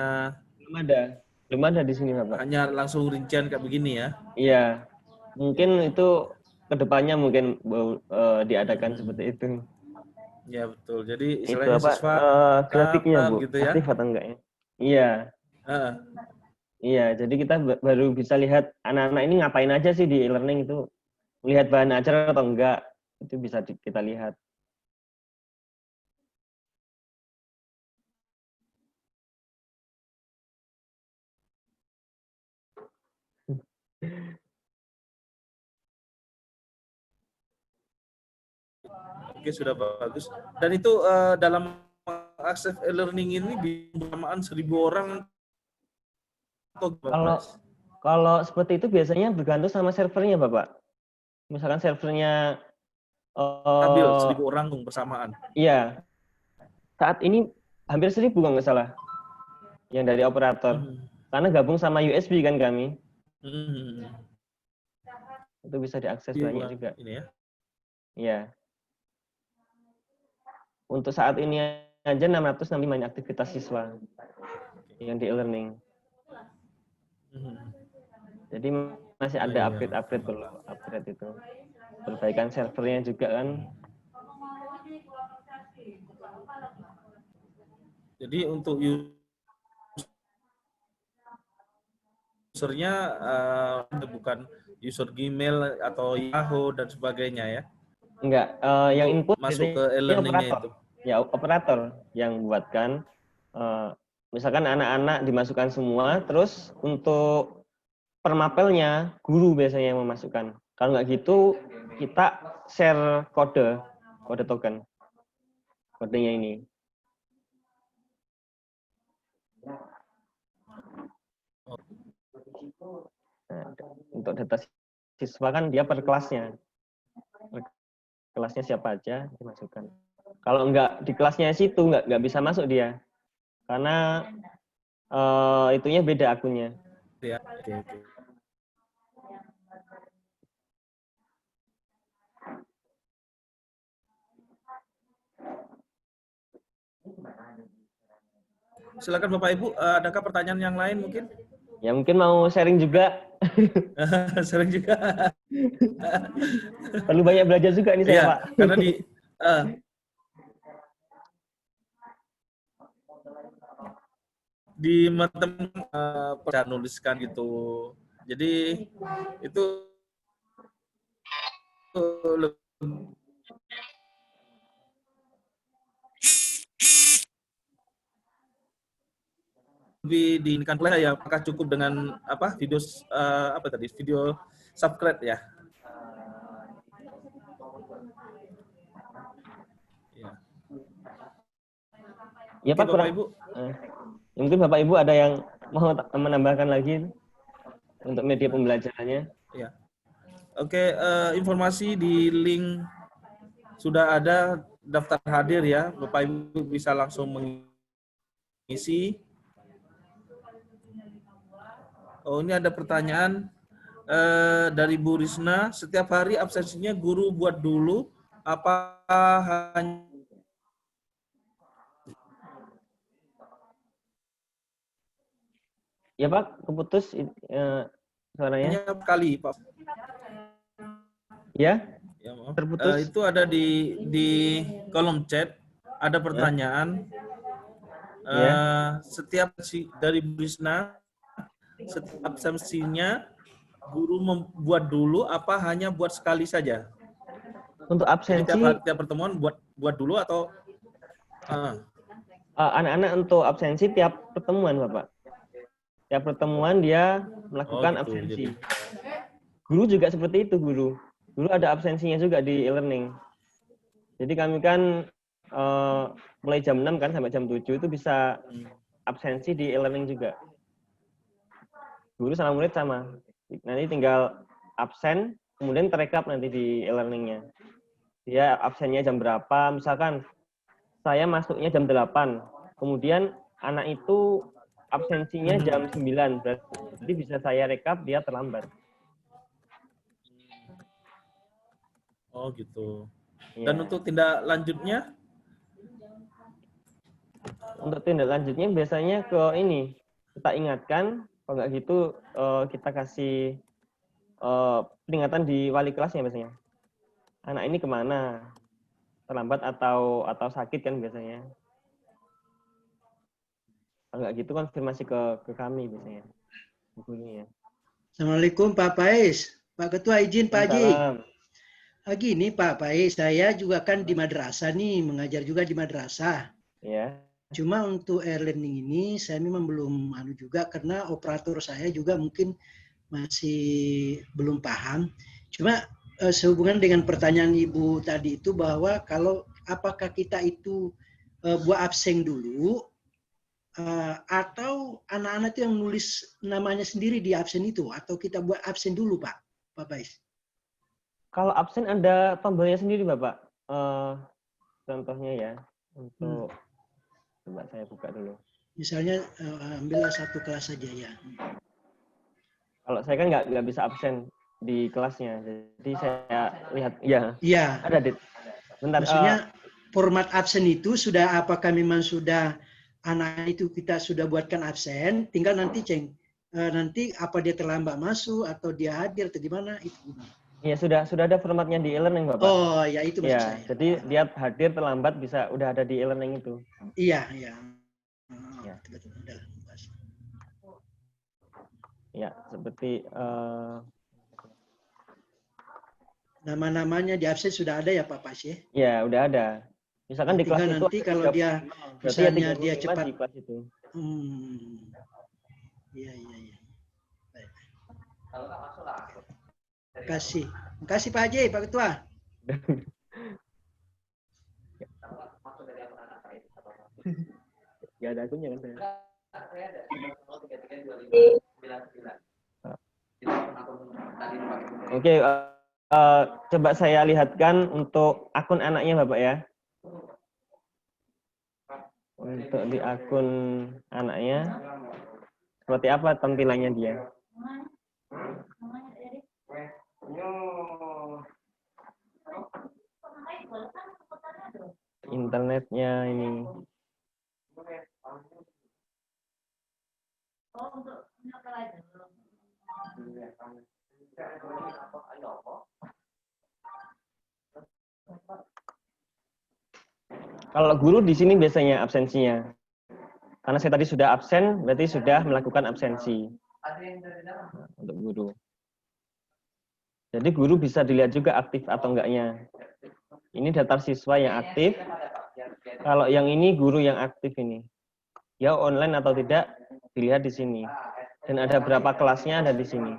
Belum ada di sini, Bapak. hanya langsung rincian kayak begini ya? Iya. Mungkin itu kedepannya mungkin diadakan seperti itu. Ya betul. Jadi Itu istilahnya apa siswa grafiknya, hafal Bu? gitu ya? Aktif atau enggak ya? Iya. Heeh. Iya, jadi kita baru bisa lihat anak-anak ini ngapain aja sih di e-learning itu. Melihat bahan ajar atau enggak, itu bisa kita lihat. Oke, sudah bagus. Dan itu dalam akses e-learning ini bersamaan 1.000 orang atau Kalau seperti itu biasanya bergantung sama servernya, Bapak. Misalkan servernya stabil 1.000 orang bersamaan. Iya. Saat ini hampir 1.000 kalau nggak salah. Yang dari operator. Karena gabung sama USB kan kami. Itu bisa diakses banyak juga. Ini ya. Iya. Untuk saat ini aja 665 aktivitas siswa yang di e-learning. Jadi masih ada upgrade itu. Perbaikan servernya juga kan. Jadi untuk usernya bukan user Gmail atau Yahoo dan sebagainya ya? Enggak, yang input masuk ke e-learningnya itu. Ya, operator yang buatkan. Misalkan anak-anak dimasukkan semua, terus untuk permapelnya guru biasanya yang memasukkan. Kalau nggak gitu, kita share kode token. Kodenya ini. Nah, untuk data siswa kan dia per kelasnya. Kelasnya siapa aja dimasukkan. Kalau nggak di kelasnya situ nggak bisa masuk dia. Karena itunya beda akunnya. Ya, oke. Silakan Bapak Ibu, adakah pertanyaan yang lain mungkin? Ya mungkin mau sharing juga. Sharing juga. Perlu banyak belajar juga nih saya, ya, Pak. Karena di teman bisa nuliskan gitu. Jadi itu lebih diinginkan oleh saya, apakah cukup dengan video video subscribe ya? Ya Pak, Bapak Ibu. Mungkin Bapak Ibu ada yang mau menambahkan lagi untuk media pembelajarannya? Ya. Oke, informasi di link sudah ada daftar hadir ya, Bapak Ibu bisa langsung mengisi. Oh, ini ada pertanyaan dari Bu Risna, setiap hari absensinya guru buat dulu, apa hanya Ya Pak, keputus suaranya. hanya kali Pak? Ya, Ya, maaf. terputus. Itu ada di kolom chat, ada pertanyaan. Setiap dari Bu Risna, setiap absensinya guru membuat dulu apa hanya buat sekali saja? Untuk absensi, jadi tiap pertemuan buat dulu atau anak-anak untuk absensi tiap pertemuan, Bapak. Tiap pertemuan dia melakukan absensi. Jadi. Guru juga seperti itu, guru. Guru ada absensinya juga di e-learning. Jadi kami kan mulai jam 6 kan sampai jam 7 itu bisa absensi di e-learning juga. Guru sama murid sama. Nanti tinggal absen, kemudian terekap nanti di e-learningnya. Dia absennya jam berapa, misalkan saya masuknya jam 8, kemudian anak itu absensinya jam 9, berarti bisa saya rekap dia terlambat. Oh gitu. Ya. Dan untuk tindak lanjutnya? Untuk tindak lanjutnya biasanya ke ini, kita ingatkan, kalau nggak gitu kita kasih peringatan di wali kelasnya biasanya. Anak ini kemana? Terlambat atau sakit kan biasanya. Kalau nggak gitu konfirmasi ke kami biasanya. Gurunya. Assalamualaikum Pak Pais. Pak Ketua izin Pak Haji. Salam. Gini Pak Pais, saya juga kan di madrasah nih, mengajar juga di madrasah. Ya. Cuma untuk e-learning ini saya memang belum juga karena operator saya juga mungkin masih belum paham. Cuma sehubungan dengan pertanyaan Ibu tadi itu bahwa kalau apakah kita itu buat absen dulu atau anak-anak itu yang nulis namanya sendiri di absen itu atau kita buat absen dulu Pak Pais? Kalau absen ada tombolnya sendiri Bapak. Contohnya ya untuk coba saya buka dulu. Misalnya ambillah satu kelas saja ya. Kalau saya kan nggak bisa absen di kelasnya, jadi saya lihat ya. Iya. Ada Dit. Bentar. Maksudnya format absen itu sudah apakah memang sudah anak itu kita sudah buatkan absen, tinggal nanti nanti apa dia terlambat masuk atau dia hadir atau gimana itu. Iya sudah ada formatnya di e-learning Bapak. Oh ya itu maksud ya, saya. Jadi dia hadir terlambat bisa udah ada di e-learning itu. Iya. Ya. Betul. Ya seperti nama-namanya di absen sudah ada ya Pak Pas ya? Ya udah ada. Misalkan di kelas itu nanti kalau dia misalnya dia cepat di kelas itu. Iya. Baik. Terima kasih Pak Haji, Pak Ketua. Ya ada akunnya kan saya. Oke, coba saya lihatkan untuk akun anaknya Bapak ya. Untuk di akun anaknya, seperti apa tampilannya dia? Internetnya ini. Kalau guru di sini biasanya absensinya. Karena saya tadi sudah absen, berarti sudah melakukan absensi. Untuk guru. Jadi guru bisa dilihat juga aktif atau enggaknya. Ini daftar siswa yang aktif. Kalau yang ini guru yang aktif ini. Ya online atau tidak dilihat di sini. Dan ada berapa kelasnya ada di sini.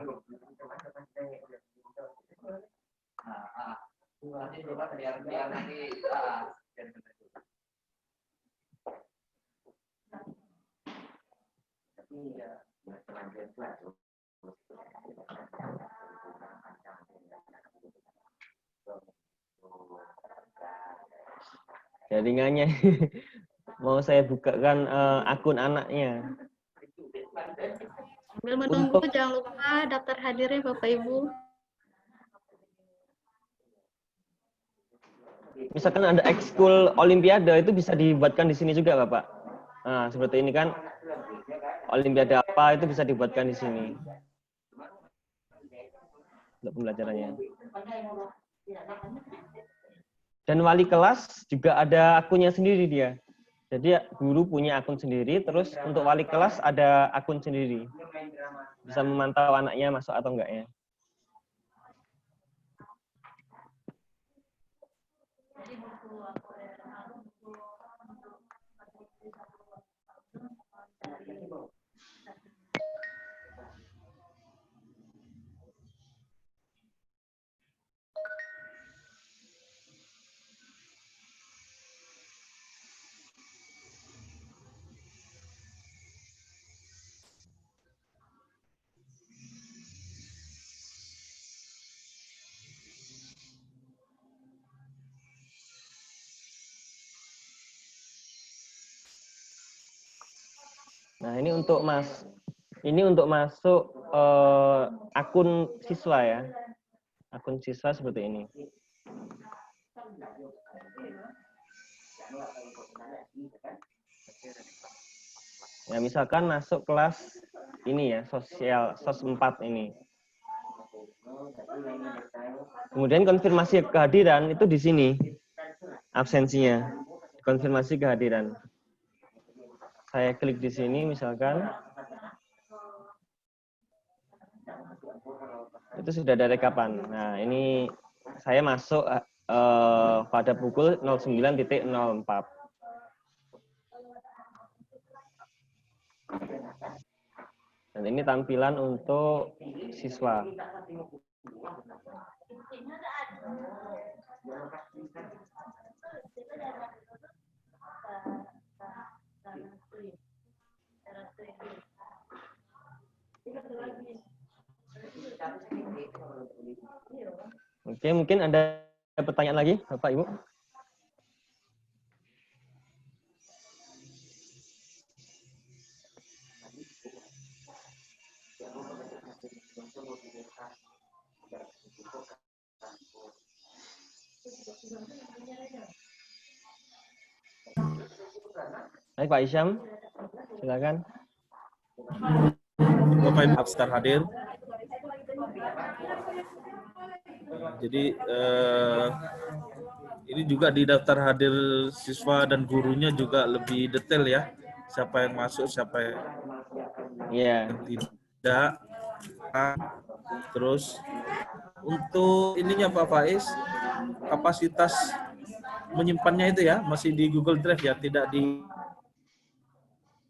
Jaringannya mau saya bukakan akun anaknya. Sambil menunggu jangan lupa daftar hadirnya Bapak Ibu. Misalkan ada ekskul olimpiade itu bisa dibuatkan di sini juga Bapak. Nah, seperti ini kan olimpiade apa itu bisa dibuatkan di sini. Untuk pembelajarannya. Dan wali kelas juga ada akunnya sendiri dia. Jadi guru punya akun sendiri, terus untuk wali kelas ada akun sendiri. Bisa memantau anaknya masuk atau enggaknya. Nah, ini untuk masuk akun siswa ya. Akun siswa seperti ini. Ya, misalkan masuk kelas ini ya, sos 4 ini. Kemudian konfirmasi kehadiran itu di sini. Absensinya. Konfirmasi kehadiran. Saya klik di sini misalkan. Itu sudah ada rekapan. Nah, ini saya masuk pada pukul 09.04. Dan ini tampilan untuk siswa. Oke, mungkin ada pertanyaan lagi, Bapak Ibu? Baik, Pak Isyam, silakan. Bapak Ibu Abstar hadir. Jadi ini juga di daftar hadir siswa dan gurunya juga lebih detail ya. Siapa yang masuk, siapa yang tidak. Terus untuk ininya Pak Faiz, kapasitas menyimpannya itu ya masih di Google Drive ya, tidak di.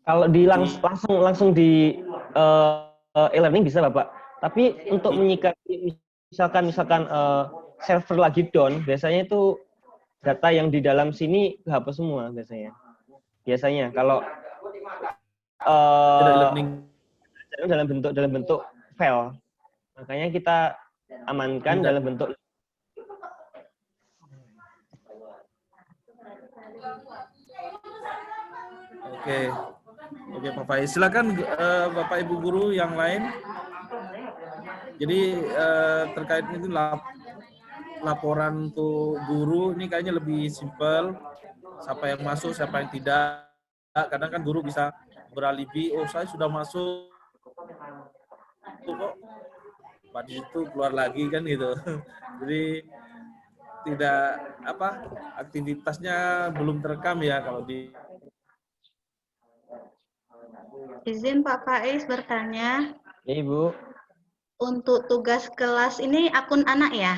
Kalau di langsung di e-learning bisa Bapak. Tapi untuk menyikapi misalkan server lagi down, biasanya itu data yang di dalam sini kehapus semua biasanya. Biasanya kalau dalam bentuk file, makanya kita amankan dalam bentuk. Oke Pak Faiz, silakan Bapak Ibu guru yang lain. Jadi terkait itu laporan untuk guru ini kayaknya lebih simpel. Siapa yang masuk, siapa yang tidak. Kadang kan guru bisa beralibi, oh saya sudah masuk kok. Pada itu keluar lagi kan gitu. Jadi tidak aktivitasnya belum terekam ya kalau di. Izin Pak Faiz bertanya. Ya, Ibu. Untuk tugas kelas ini akun anak ya?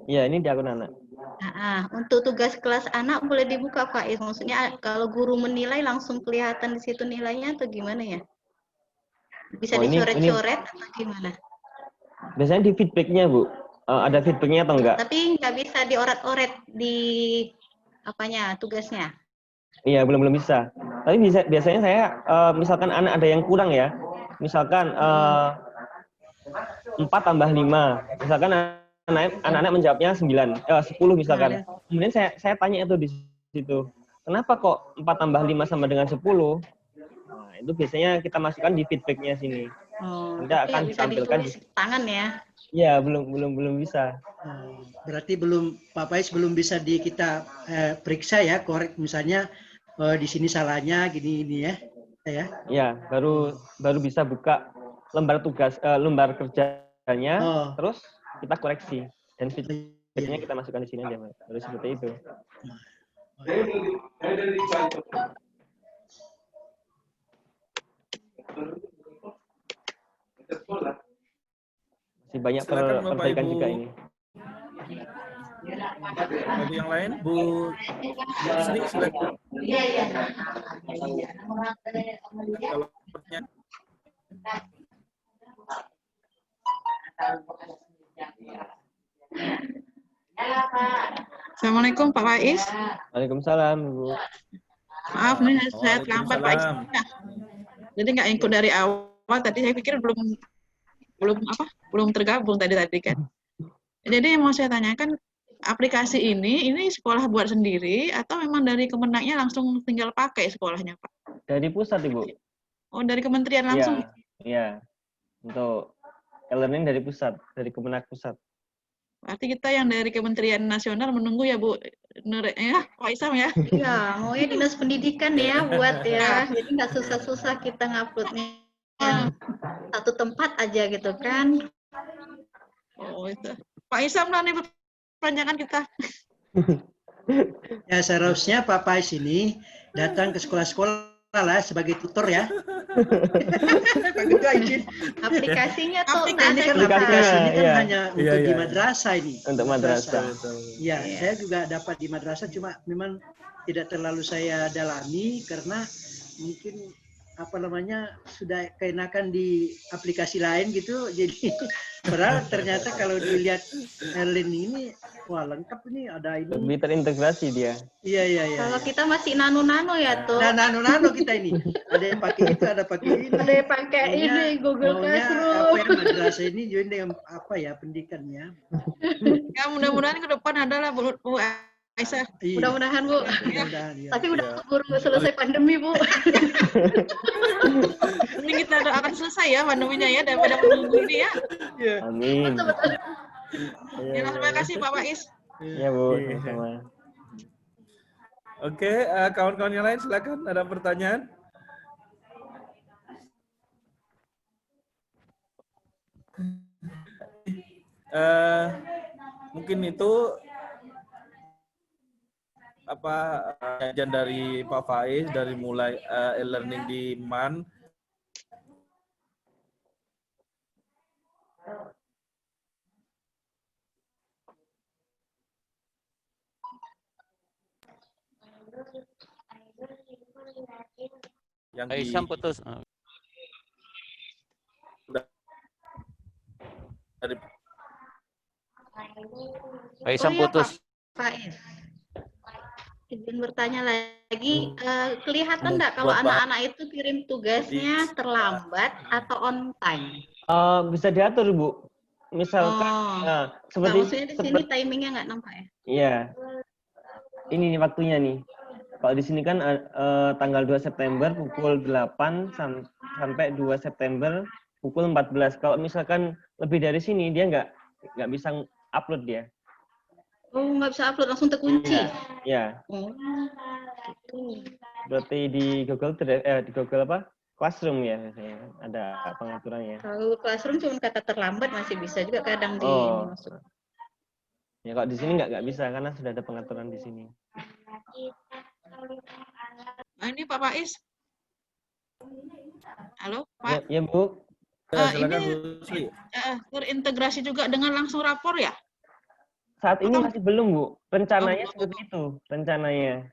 Iya, ini di akun anak. Nah, untuk tugas kelas anak boleh dibuka Faiz. Maksudnya kalau guru menilai langsung kelihatan di situ nilainya atau gimana ya? Bisa dicoret-coret atau gimana? Biasanya di feedback-nya, Bu. Ada feedback-nya atau enggak? Tapi nggak bisa dioret-oret di tugasnya? Iya, belum bisa. Tapi biasanya saya, misalkan anak ada yang kurang ya, misalkan 4 tambah 5, misalkan anak-anak menjawabnya 10 misalkan. Kemudian saya tanya itu di situ, kenapa kok 4 tambah 5 sama dengan 10? Nah, itu biasanya kita masukkan di feedback-nya sini. Nanti akan ditampilkan di tangan ya? Iya, belum bisa. Berarti Pak Faiz belum bisa kita periksa ya, korek misalnya di sini salahnya gini ya. Iya, baru bisa buka lembar kerjanya, terus kita koreksi dan feedback-nya kita masukkan di sini aja, baru seperti itu. Masih banyak perbaikan juga ini. Ibu yang lain, Bu Sri, silakan. Kalau pertanyaan. Assalamualaikum Pak Faiz. Waalaikumsalam, Bu. Maaf nih saya terlambat Pak. Jadi nggak ikut dari awal. Tadi saya pikir belum tergabung tadi kan. Jadi yang mau saya tanyakan, aplikasi ini sekolah buat sendiri atau memang dari Kemenaknya langsung tinggal pakai sekolahnya Pak? Dari pusat Ibu. Oh, dari kementerian langsung. Iya, iya. Untuk e-learning dari pusat, dari Kemenak pusat. Berarti kita yang dari Kementerian Nasional menunggu ya Bu ya, Pak Isam ya. Iya, maunya dinas pendidikan ya buat ya. Jadi nggak susah-susah kita nguploadnya. Satu tempat aja gitu kan. Oh itu. Pak Isam lah nih perpanjangan kita. Ya seharusnya Pak Pais ini datang ke sekolah-sekolah lah sebagai tutor ya. Pak Ketua izin. Aplikasinya tuh Ini kan Aplikasinya, aplikasi ini kan iya. hanya untuk di madrasah ini. Untuk madrasah. Iya, saya juga dapat di madrasah, cuma memang tidak terlalu saya dalami karena mungkin apa namanya sudah keenakan di aplikasi lain gitu. Jadi padahal ternyata kalau dilihat Erlin ini wah lengkap ini, ada ini. Lebih terintegrasi dia. Iya. Kalau kita masih nano-nano ya tuh. Nah, nano kita ini. Ada yang pakai itu, ada pakai ini. Ada yang pakai ini Google Classroom. Apa ya, madrasah ini join dengan apa ya pendidikannya. Ya mudah-mudahan ke depan adalah Bu Aisyah. Iya. Mudah-mudahan Bu. Mudah-mudahan, ya. Tapi udah keburu selesai pandemi Bu. Ini kita akan selesai ya pandeminya ya daripada menunggu ini ya. Amin. Ya, terima kasih Pak Faiz. Ya Bu, sama. Oke, kawan-kawan yang lain silakan ada pertanyaan. Mungkin itu apa kajian dari Pak Faiz dari mulai e-learning di MAN. Yang di Isam putus. dari Isam iya, putus. Pak Faiz. Izin bertanya lagi, kelihatan nggak kalau Buat anak-anak itu kirim tugasnya terlambat atau on time? Bisa diatur Bu. Misalkan Nah, seperti maksudnya di sini timingnya nggak nampak ya? Iya. Ini nih waktunya nih. Kalau di sini kan tanggal 2 September pukul 8 sampai 2 September pukul 14. Kalau misalkan lebih dari sini dia nggak bisa upload dia. Oh, nggak bisa upload, langsung terkunci? Iya. Oh, gitu. Berarti di Google di Google apa? Classroom ya biasanya. Ada pengaturannya. Kalau Classroom cuma kata terlambat masih bisa juga kadang di masuk. Ya kalau di sini nggak bisa karena sudah ada pengaturan di sini. Nah, ini Pak Faiz. Halo, Pak. Ya Bu. silakan Ini Bu Sri. terintegrasi juga dengan langsung rapor ya? Saat ini masih belum Bu. Rencananya seperti itu. Rencananya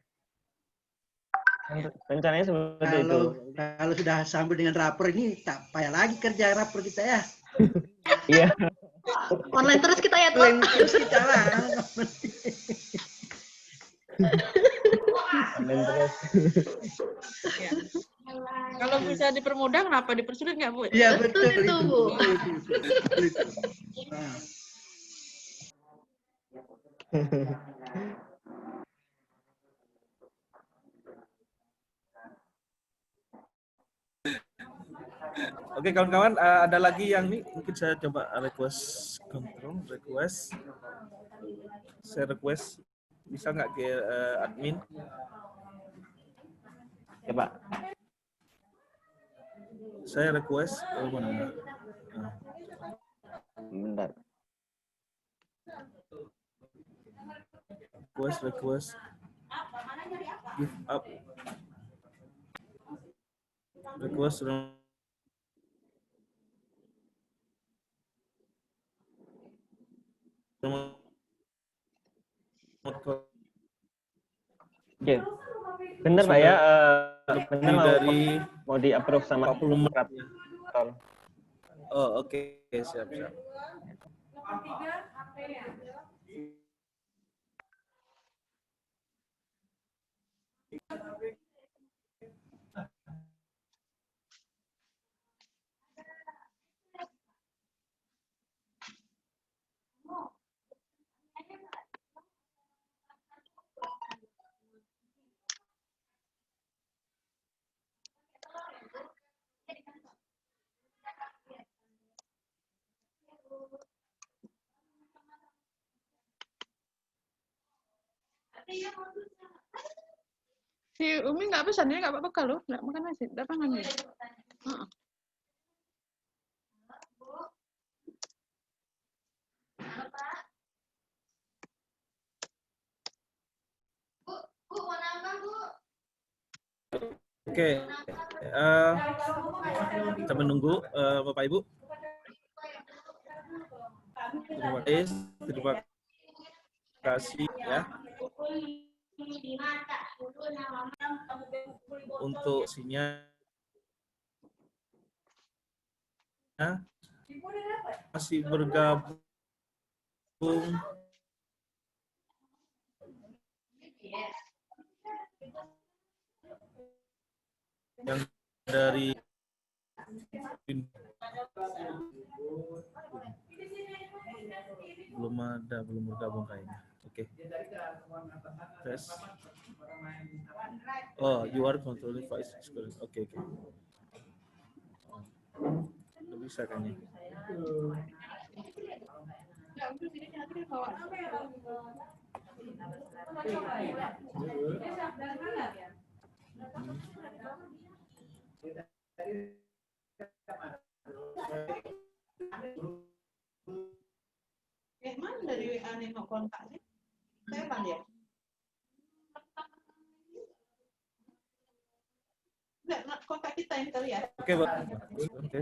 seperti itu. Kalau sudah sambung dengan rapor ini tak payah lagi kerja rapor kita ya. Iya. Online terus kita ya, Tuan. Terus kita lah. Online terus. Ya. Kalau bisa dipermudah, kenapa dipersulit nggak Bu? Iya betul itu, Bu. Betul itu. Nah. Oke kawan-kawan, ada lagi yang nih mungkin saya coba request control request. Saya request bisa nggak ke admin? Ya Pak. Saya request mana? Bentar. Request give up request Oke. Benar Pak ya. Benar dari mau di approve sama 40 menit. operator. Oh oke, siap. Si Umi nggak pesan, dia nggak bekal loh, nggak makan nasi, nggak makan dia. Oke, kita menunggu Bapak Ibu. Terima kasih ya. Untuk sinyal masih bergabung yang dari belum bergabung kayaknya. Oke. Tes. Oh, you are controlling voice screen. Oke. Udah bisa kayaknya. Mana dari WA nih mau kontaknya? Kapan ya? Enggak, kontak kita yang kita lihat. Oke, Pak. Oke.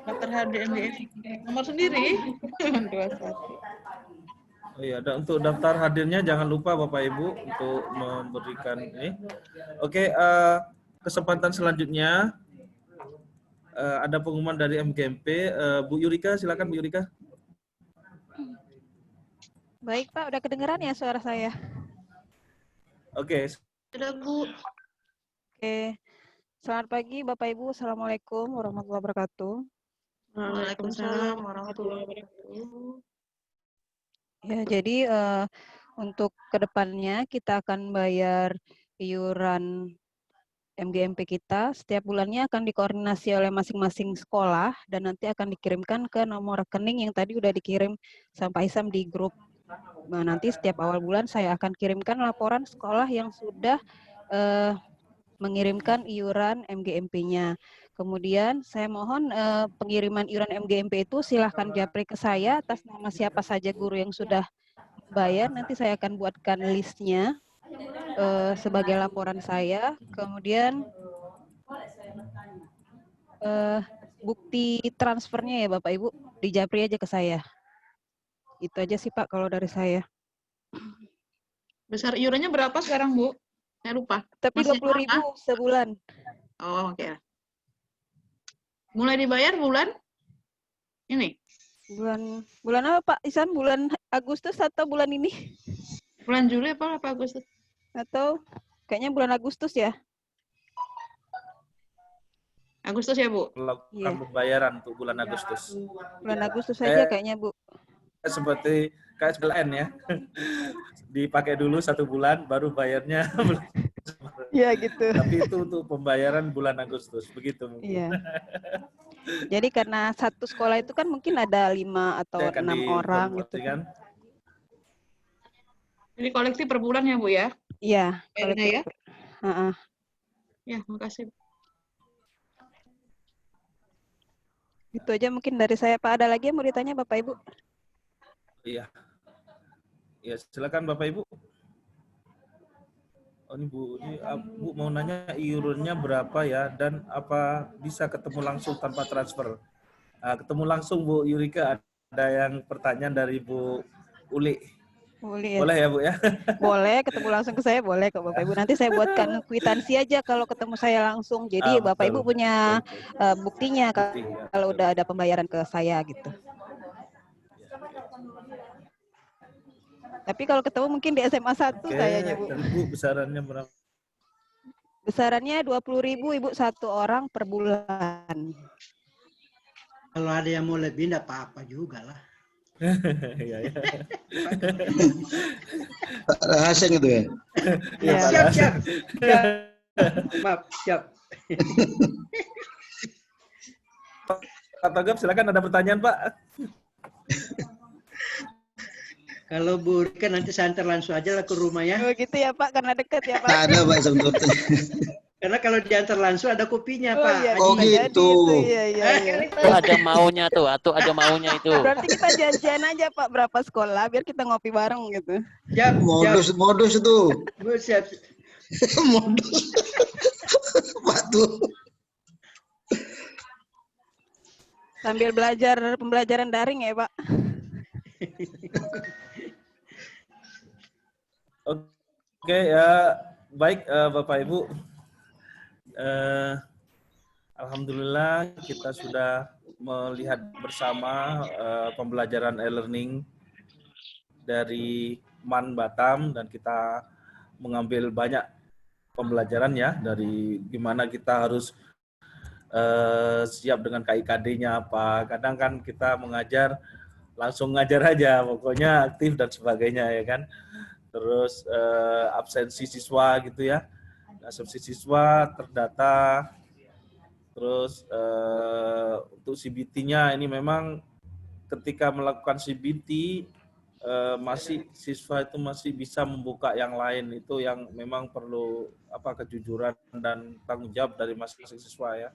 Daftar HDMDM nomor sendiri 21. Oh iya, untuk daftar hadirnya jangan lupa Bapak Ibu untuk memberikan ini. Oke, kesempatan selanjutnya ada pengumuman dari MGMP. Bu Yurika, silakan Bu Yurika. Baik Pak, udah kedengeran ya suara saya? Oke. Sudah Bu. Oke, selamat pagi Bapak Ibu, Assalamualaikum warahmatullahi wabarakatuh. Waalaikumsalam warahmatullahi wabarakatuh. Ya, jadi untuk kedepannya kita akan bayar iuran MGMP kita. Setiap bulannya akan dikoordinasi oleh masing-masing sekolah dan nanti akan dikirimkan ke nomor rekening yang tadi udah dikirim sama Pak Isam di grup. Nah, nanti setiap awal bulan saya akan kirimkan laporan sekolah yang sudah mengirimkan iuran MGMP-nya. Kemudian saya mohon pengiriman iuran MGMP itu silahkan japri ke saya atas nama siapa saja guru yang sudah bayar. Nanti saya akan buatkan listnya sebagai laporan saya. Kemudian bukti transfernya ya Bapak Ibu dijapri aja ke saya. Itu aja sih Pak kalau dari saya. Besar iurannya berapa sekarang Bu? Saya lupa. Tapi 20.000 sebulan. Oh, oke. Mulai dibayar bulan ini? Bulan apa Pak Isam? Bulan Agustus atau bulan ini? Bulan Juli apa Agustus? Atau kayaknya bulan Agustus ya? Agustus ya Bu? Melakukan pembayaran untuk bulan Agustus. Bulan Agustus saja kayaknya Bu. Seperti KSPLN ya. Dipakai dulu 1 bulan baru bayarnya. Ya gitu. Tapi itu untuk pembayaran bulan Agustus, begitu mungkin. Iya. Jadi karena satu sekolah itu kan mungkin ada 5 atau 6 orang gitu kan. Jadi koleksi per bulan ya Bu ya? Iya. Ya? Ya, makasih. Itu aja mungkin dari saya Pak. Ada lagi yang mau ditanya Bapak Ibu? Iya. Ya, silakan Bapak Ibu. Oh, ini Bu mau nanya iurannya berapa ya dan apa bisa ketemu langsung tanpa transfer? Ketemu langsung Bu Yurika, ada yang pertanyaan dari Bu Uli. Ya. Boleh ya Bu ya? Boleh, ketemu langsung ke saya boleh kok Bapak Ibu. Nanti saya buatkan kwitansi aja kalau ketemu saya langsung. Jadi Bapak Ibu punya buktinya kalau udah ada pembayaran ke saya gitu. Tapi kalau ketemu mungkin di SMA 1 kayaknya Bu. Bu, besarannya berapa? Besarannya 20.000 Ibu 1 orang per bulan. Kalau ada yang mau lebih enggak apa-apa juga lah. Iya. Rahasia gitu ya? Siap. Maaf, siap. Pak Togop, silakan ada pertanyaan Pak. Kalau Bu Rika nanti saya antar langsung aja lah ke rumah ya. Oh gitu ya Pak, karena dekat ya Pak. Ada Pak sebetulnya. Karena kalau diantar langsung ada kopinya Oh Pak. iya, Oh bisa jadi gitu. itu. Iya, iya, iya. Tuh ada maunya tuh, atau ada maunya itu. Berarti kita janjian aja Pak berapa sekolah biar kita ngopi bareng gitu. Siap, Modus itu. Bu, siap. Modus. Pak tuh. Sambil belajar pembelajaran daring ya Pak. Oke ya, baik Bapak Ibu. Alhamdulillah kita sudah melihat bersama pembelajaran e-learning dari MAN Batam, dan kita mengambil banyak pembelajaran ya, dari gimana kita harus siap dengan KIKD-nya apa. Kadang kan kita mengajar langsung ngajar aja, pokoknya aktif dan sebagainya ya kan. Terus absensi siswa gitu ya, absensi siswa terdata. Terus untuk CBT-nya ini memang ketika melakukan CBT masih siswa itu masih bisa membuka yang lain, itu yang memang perlu kejujuran dan tanggung jawab dari masing-masing siswa ya.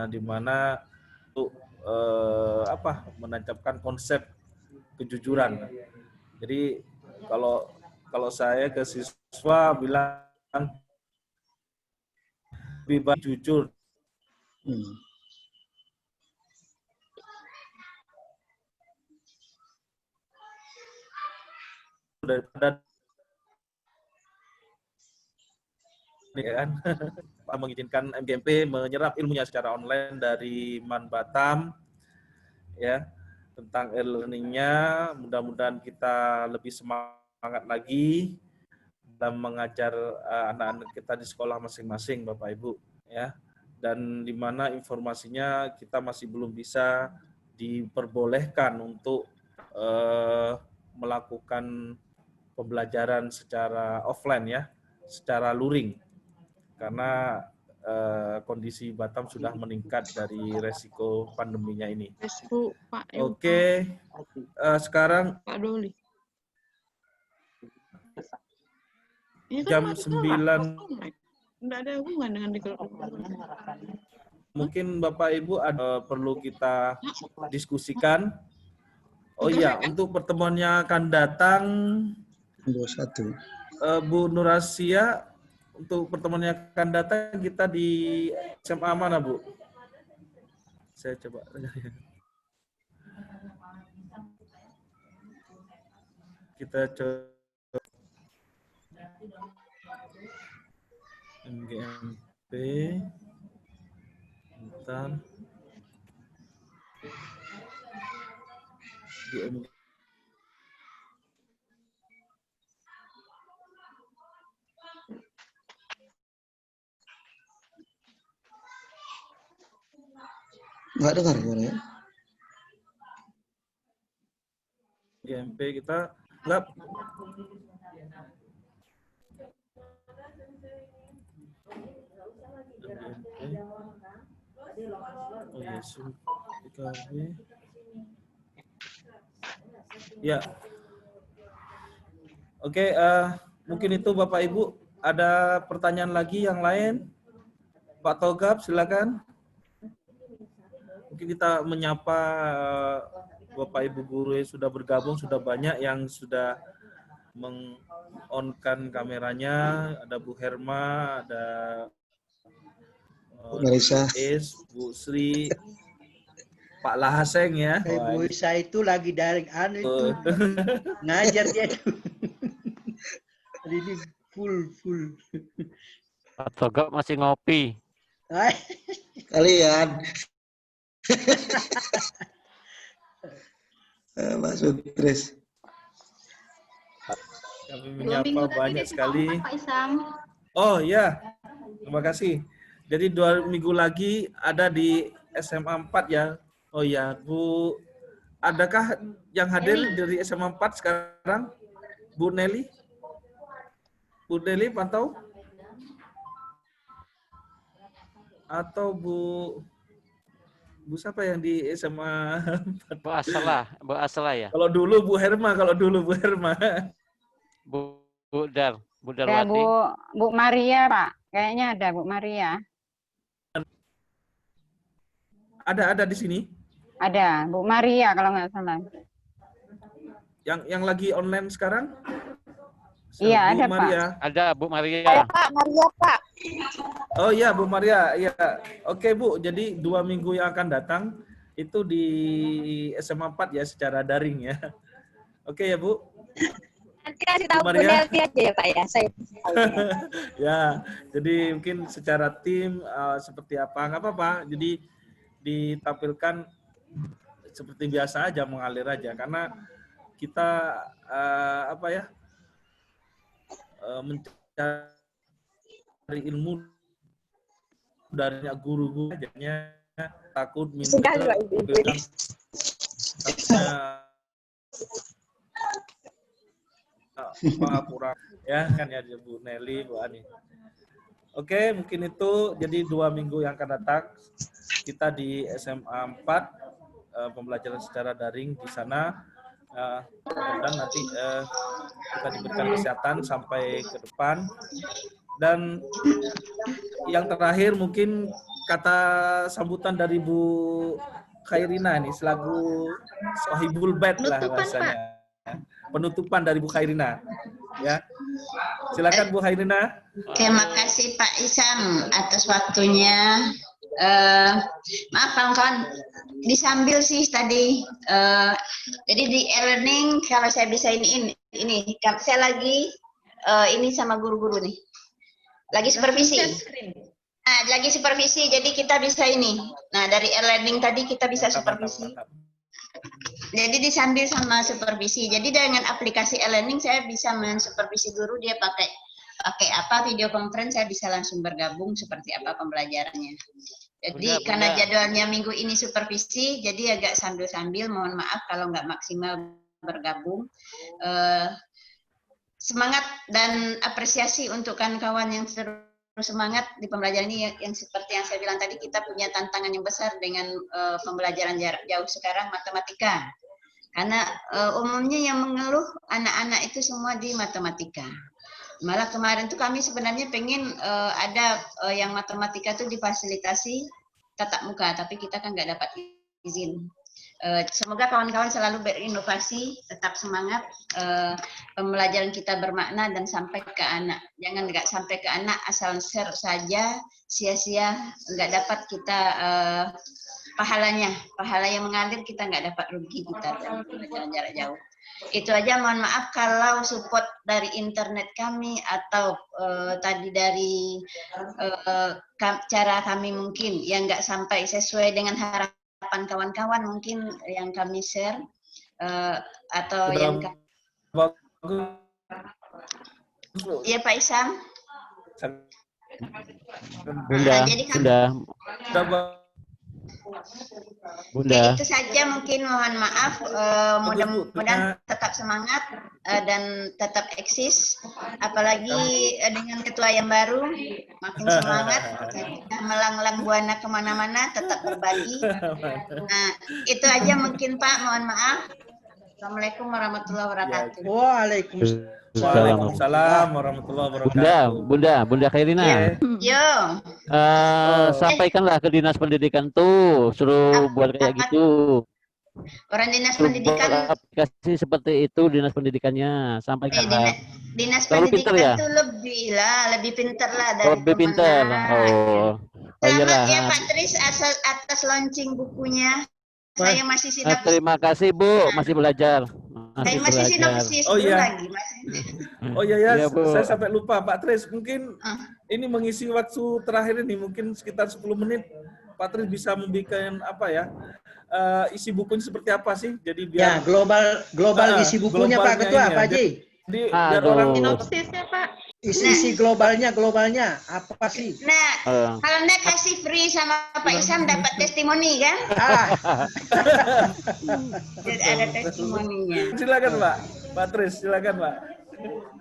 Di mana untuk menancapkan konsep kejujuran. Jadi kalau saya ke siswa bilang lebih baik jujur daripada ya kan. Mengizinkan MGMP menyerap ilmunya secara online dari MAN Batam ya, tentang e-learning-nya. Mudah-mudahan kita lebih semangat lagi dalam mengajar anak-anak kita di sekolah masing-masing Bapak Ibu ya. Dan di mana informasinya kita masih belum bisa diperbolehkan untuk melakukan pembelajaran secara offline ya, secara luring. Karena kondisi Batam sudah meningkat dari resiko pandeminya ini. Oke, sekarang Pak Doli. jam 9. Tidak ada hubungan dengan Mungkin Bapak Ibu ada perlu kita diskusikan. Oh iya, untuk pertemuannya akan datang 21. Bu Nurasia, untuk pertemuannya akan datang kita di SMA mana Bu? Saya coba. Kita coba MGMP. Bentar. Di MGMP. Nggak dengar suaranya. GMP kita nggak. Oh ya, PKB. Ya. Oke, mungkin itu Bapak Ibu. Ada pertanyaan lagi yang lain? Pak Togab, silakan. Mungkin kita menyapa Bapak Ibu guru yang sudah bergabung, sudah banyak yang sudah meng-on-kan kameranya. Ada Bu Herma, ada Bu Marisa, Bu Sri, Pak Lahaseng ya. Bu Isa itu lagi daring itu ngajar dia tuh. Hari ini full. Pak Togab masih ngopi. Kalian. Mas Sutris. Kami menyapa banyak sekali. Pak Isam. Oh ya, terima kasih. Jadi 2 minggu lagi ada di SMA 4 ya. Oh ya, Bu, adakah yang hadir dari SMA 4 sekarang? Bu Nelly? Bu Nelly pantau? Atau Bu Bu siapa yang di SMA? Bu Aslah ya. Kalau dulu Bu Herma. Bu Dar Ya, Wati. Bu Maria, Pak. Kayaknya ada Bu Maria. Ada di sini. Ada Bu Maria kalau nggak salah. Yang lagi online sekarang? Iya, Bu ada Maria. Pak. Ada Bu Maria. Ada Pak Maria, Pak. Oh iya Bu Maria, ya. Oke Bu, jadi 2 minggu yang akan datang itu di SMA 4 ya secara daring ya. Oke ya Bu. Nanti kasih tahu Bu Maria. Nelvi aja ya Pak ya. Saya Ya, jadi mungkin secara tim seperti apa, nggak apa-apa. Jadi ditampilkan seperti biasa aja, mengalir aja. Karena kita mencari ilmu dari guru-guru, jadinya takut minta kurang ya kan ya Bu Nelly, Bu Ani. Oke, mungkin itu jadi 2 minggu yang akan datang kita di SMA 4 pembelajaran secara daring di sana dan nanti kita diberikan kesehatan sampai ke depan. Dan yang terakhir mungkin kata sambutan dari Bu Khairina nih selaku Sohibul Bait lah bahasanya. Penutupan dari Bu Khairina. Ya. Silakan Bu Khairina. Terima kasih Pak Isam atas waktunya. Maaf kawan-kawan, disambil sih tadi. Jadi di e-learning kalau saya bisa ini saya lagi ini sama guru-guru nih. Lagi supervisi. Lagi supervisi, jadi kita bisa ini. Nah, dari e-learning tadi kita bisa supervisi. Jadi disambil sama supervisi. Jadi dengan aplikasi e-learning saya bisa mensupervisi guru, dia pakai apa video conference, saya bisa langsung bergabung seperti apa pembelajarannya. Jadi karena jadwalnya minggu ini supervisi, jadi agak sambil-sambil, mohon maaf kalau nggak maksimal bergabung. Semangat dan apresiasi untuk kawan-kawan yang terus semangat di pembelajaran ini, yang seperti yang saya bilang tadi, kita punya tantangan yang besar dengan pembelajaran jarak jauh sekarang, matematika. Karena umumnya yang mengeluh anak-anak itu semua di matematika. Malah kemarin tuh kami sebenarnya pengen ada yang matematika tuh difasilitasi tatap muka, tapi kita kan nggak dapat izin. Semoga kawan-kawan selalu berinovasi, tetap semangat, pembelajaran kita bermakna dan sampai ke anak. Jangan nggak sampai ke anak asal share saja, sia-sia, nggak dapat kita pahala yang mengalir, kita nggak dapat rugi kita dalam pembelajaran jarak jauh. Itu aja, mohon maaf kalau support dari internet kami atau tadi dari cara kami mungkin yang nggak sampai sesuai dengan harapan kawan-kawan mungkin yang kami share atau yang ya Pak Isam. Bunda. Itu saja mungkin, mohon maaf, mudah-mudahan tetap semangat dan tetap eksis, apalagi dengan ketua yang baru, makin semangat, melanglang buana kemana-mana, tetap berbagi. Nah, itu aja mungkin Pak, mohon maaf. Assalamualaikum warahmatullahi wabarakatuh. Waalaikumsalam warahmatullahi wabarakatuh. Bunda Khairina. Yo. Sampaikanlah ke dinas pendidikan tuh, suruh buat kayak gitu. Orang dinas pendidikan aplikasi seperti itu, dinas pendidikannya sampaikanlah. Dinas pendidikan itu lebih pintar lah dari lebih pintar. Selamat ya Pak Tris atas launching bukunya. Saya masih sinopsis. Terima kasih Bu, masih belajar. Saya masih sinopsis lagi. Oh iya, saya sampai lupa Pak Tris. Mungkin ini mengisi waktu terakhir ini, mungkin sekitar 10 menit. Pak Tris bisa membuat apa ya? Isi bukunya seperti apa sih? Jadi biar global isi bukunya Pak Ketua, Pak Ji. Biar orang sinopsisnya Pak. Isi globalnya apa sih? Nah, kalau Anda kasih free sama Pak Isam dapat testimoni kan? Jadi ada testimoninya. Silakan Pak Tris, silakan Pak.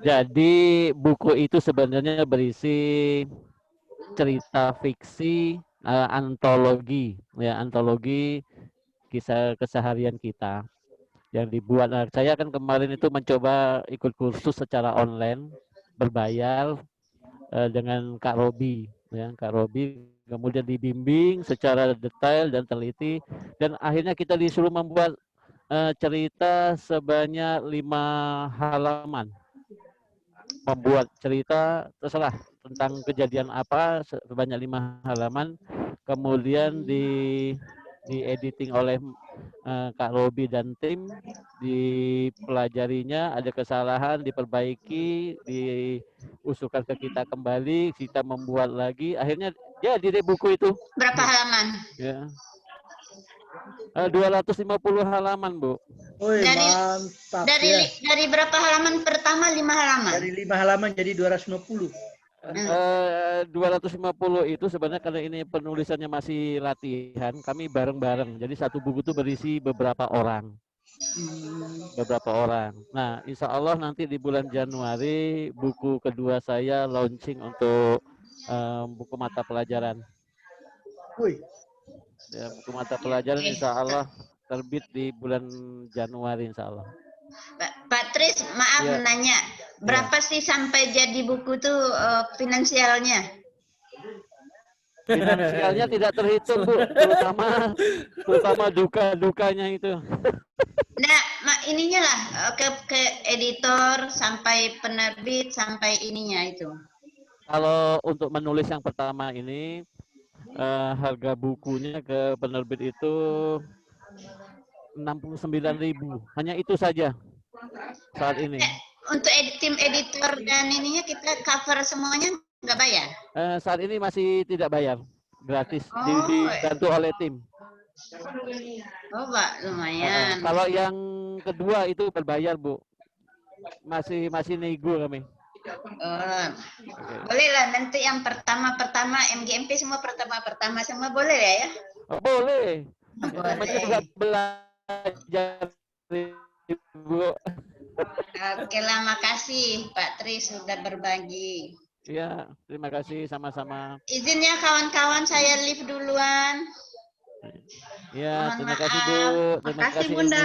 Jadi buku itu sebenarnya berisi cerita fiksi antologi, ya antologi kisah keseharian kita yang dibuat. Nah, saya kan kemarin itu mencoba ikut kursus secara online berbayar dengan Kak Robi, ya Kak Robi, kemudian dibimbing secara detail dan teliti, dan akhirnya kita disuruh membuat cerita sebanyak 5 halaman, membuat cerita terserah tentang kejadian apa sebanyak 5 halaman, kemudian di editing oleh Kak Robi dan tim, dipelajarinya, ada kesalahan diperbaiki, diusulkan ke kita kembali, kita membuat lagi, akhirnya jadi deh buku itu. Berapa halaman? Ya. 250 halaman, Bu. Woi, mantap ya. Dari berapa halaman pertama? 5 halaman. Dari 5 halaman jadi 250. 250 itu sebenarnya karena ini penulisannya masih latihan, kami bareng-bareng. Jadi satu buku itu berisi beberapa orang. Nah, insya Allah nanti di bulan Januari buku kedua saya launching untuk buku mata pelajaran. Ya, buku mata pelajaran insya Allah terbit di bulan Januari insya Allah. Pak Tris, maaf menanya, berapa sih sampai jadi buku tuh finansialnya? Finansialnya tidak terhitung, Bu, terutama duka-dukanya itu. Nah, ininya lah ke editor sampai penerbit sampai ininya itu. Kalau untuk menulis yang pertama ini harga bukunya ke penerbit itu 69.000, hanya itu saja saat ini. Untuk tim editor dan ininya kita cover semuanya nggak bayar? Saat ini masih tidak bayar, gratis, dibantu oleh tim. Oh, Pak, lumayan. Kalau yang kedua itu berbayar, Bu, masih nego kami. Boleh lah nanti yang pertama MGMP semua pertama semua boleh ya? Boleh. Boleh. Juga belajar, Bu. Oke lah, makasih Pak Tri sudah berbagi. Ya, terima kasih sama-sama. Izin ya kawan-kawan, saya live duluan. Ya, terima kasih Bu. Terima kasih Bunda.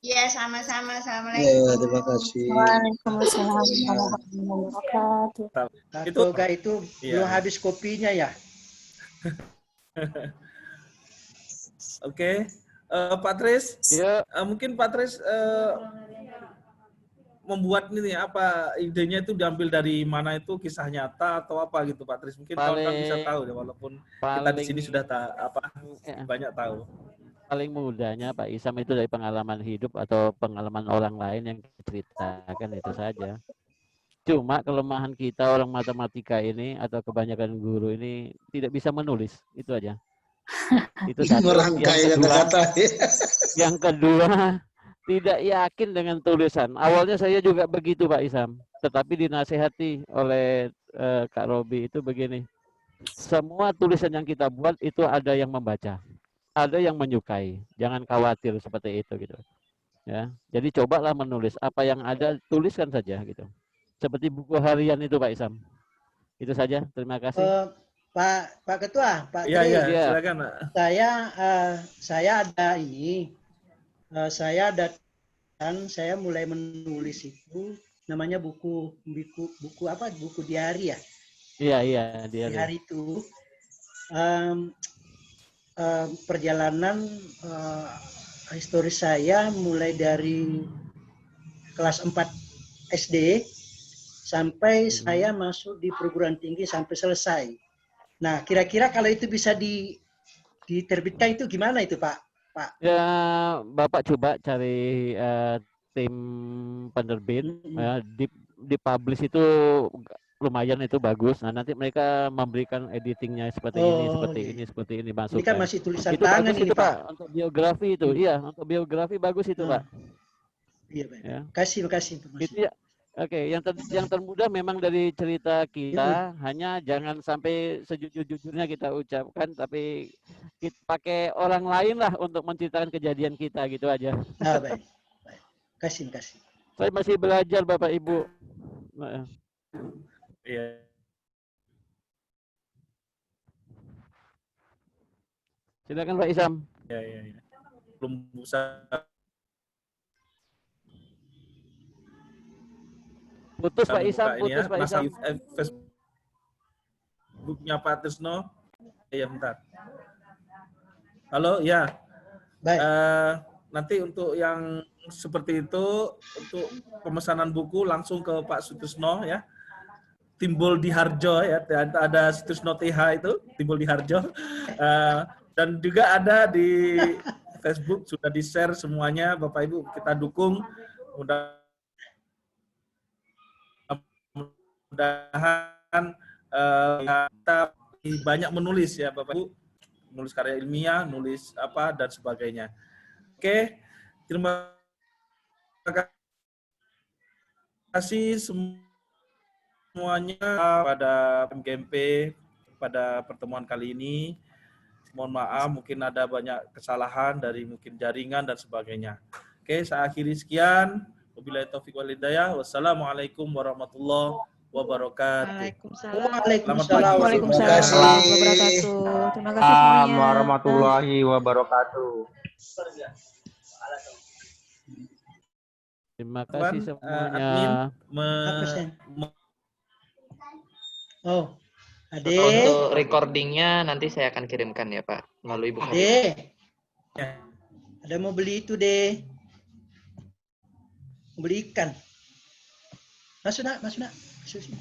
Ya, sama-sama. Assalamualaikum. Ya, terima kasih. Waalaikumsalam warahmatullahi wabarakatuh. Itu belum habis kopinya ya. Oke, Pak Tris, mungkin Pak Tris membuat ini apa idenya itu diambil dari mana, itu kisah nyata atau apa gitu Pak Tris? Mungkin kawan-kawan bisa tahu ya, walaupun kita di sini sudah banyak tahu. Paling mudahnya Pak Isam itu dari pengalaman hidup atau pengalaman orang lain yang diceritakan, itu saja. Cuma kelemahan kita orang matematika ini atau kebanyakan guru ini tidak bisa menulis, itu aja. Itu satu. Yang kedua, tidak yakin dengan tulisan. Awalnya saya juga begitu Pak Isam, tetapi dinasehati oleh Kak Robi itu begini, semua tulisan yang kita buat itu ada yang membaca, ada yang menyukai, jangan khawatir seperti itu gitu. Ya, jadi cobalah menulis apa yang ada, tuliskan saja gitu. Seperti buku harian itu Pak Isam. Itu saja. Terima kasih. Pak Ketua, Pak Tri. Iya, silakan. Saya ada ini. Saya mulai menulis itu namanya buku apa? Buku diari ya. Iya, diari. Diari itu perjalanan historis saya mulai dari kelas 4 SD sampai saya masuk di perguruan tinggi sampai selesai. Nah, kira-kira kalau itu bisa diterbitkan itu gimana itu Pak? Ya, Bapak coba cari tim penerbit, ya, dipublish itu lumayan, itu bagus. Nah, nanti mereka memberikan editingnya seperti ini masuk. Ini kan masih tulisan itu tangan bagus ini itu, Pak. Untuk biografi itu, iya, untuk biografi bagus itu, Pak. Iya, Pak. Ya. Kasih. Itu ya. Oke, yang termudah memang dari cerita kita, hanya jangan sampai sejujur-jujurnya kita ucapkan, tapi kita pakai orang lain lah untuk menceritakan kejadian kita, gitu aja. Nah, baik. Kasih. Saya masih belajar Bapak Ibu. Iya. Silakan Pak Isam. Ya. Belum bisa. Putus Pak Isam, Buka ini putus ya. Pak Isam. Facebooknya Pak Trisno. Ya, bentar. Halo, ya. Baik. Nanti untuk yang seperti itu, untuk pemesanan buku langsung ke Pak Sutrisno ya. Timbul di Harjo ya, ada Sutrisno TH itu, Timbul di Harjo. Dan juga ada di Facebook, sudah di-share semuanya, Bapak Ibu, kita dukung. Mudah-mudahan kita banyak menulis ya Bapak Ibu, nulis karya ilmiah, nulis apa dan sebagainya. Oke, terima kasih semuanya pada MGMP pada pertemuan kali ini. Mohon maaf, mungkin ada banyak kesalahan dari mungkin jaringan dan sebagainya. Oke, saya akhiri sekian. Wabillahi taufiq wal hidayah. Wassalamualaikum warahmatullahi wabarakatuh. Waalaikumsalam warahmatullahi wabarakatuh. Terima kasih semuanya. Warahmatullahi wabarakatuh. Terima kasih semuanya. Ade. Untuk recordingnya nanti saya akan kirimkan ya Pak melalui Ibu Ade. Ada mau beli itu deh. Mau beli ikan. Masuk nak. Masuk sini.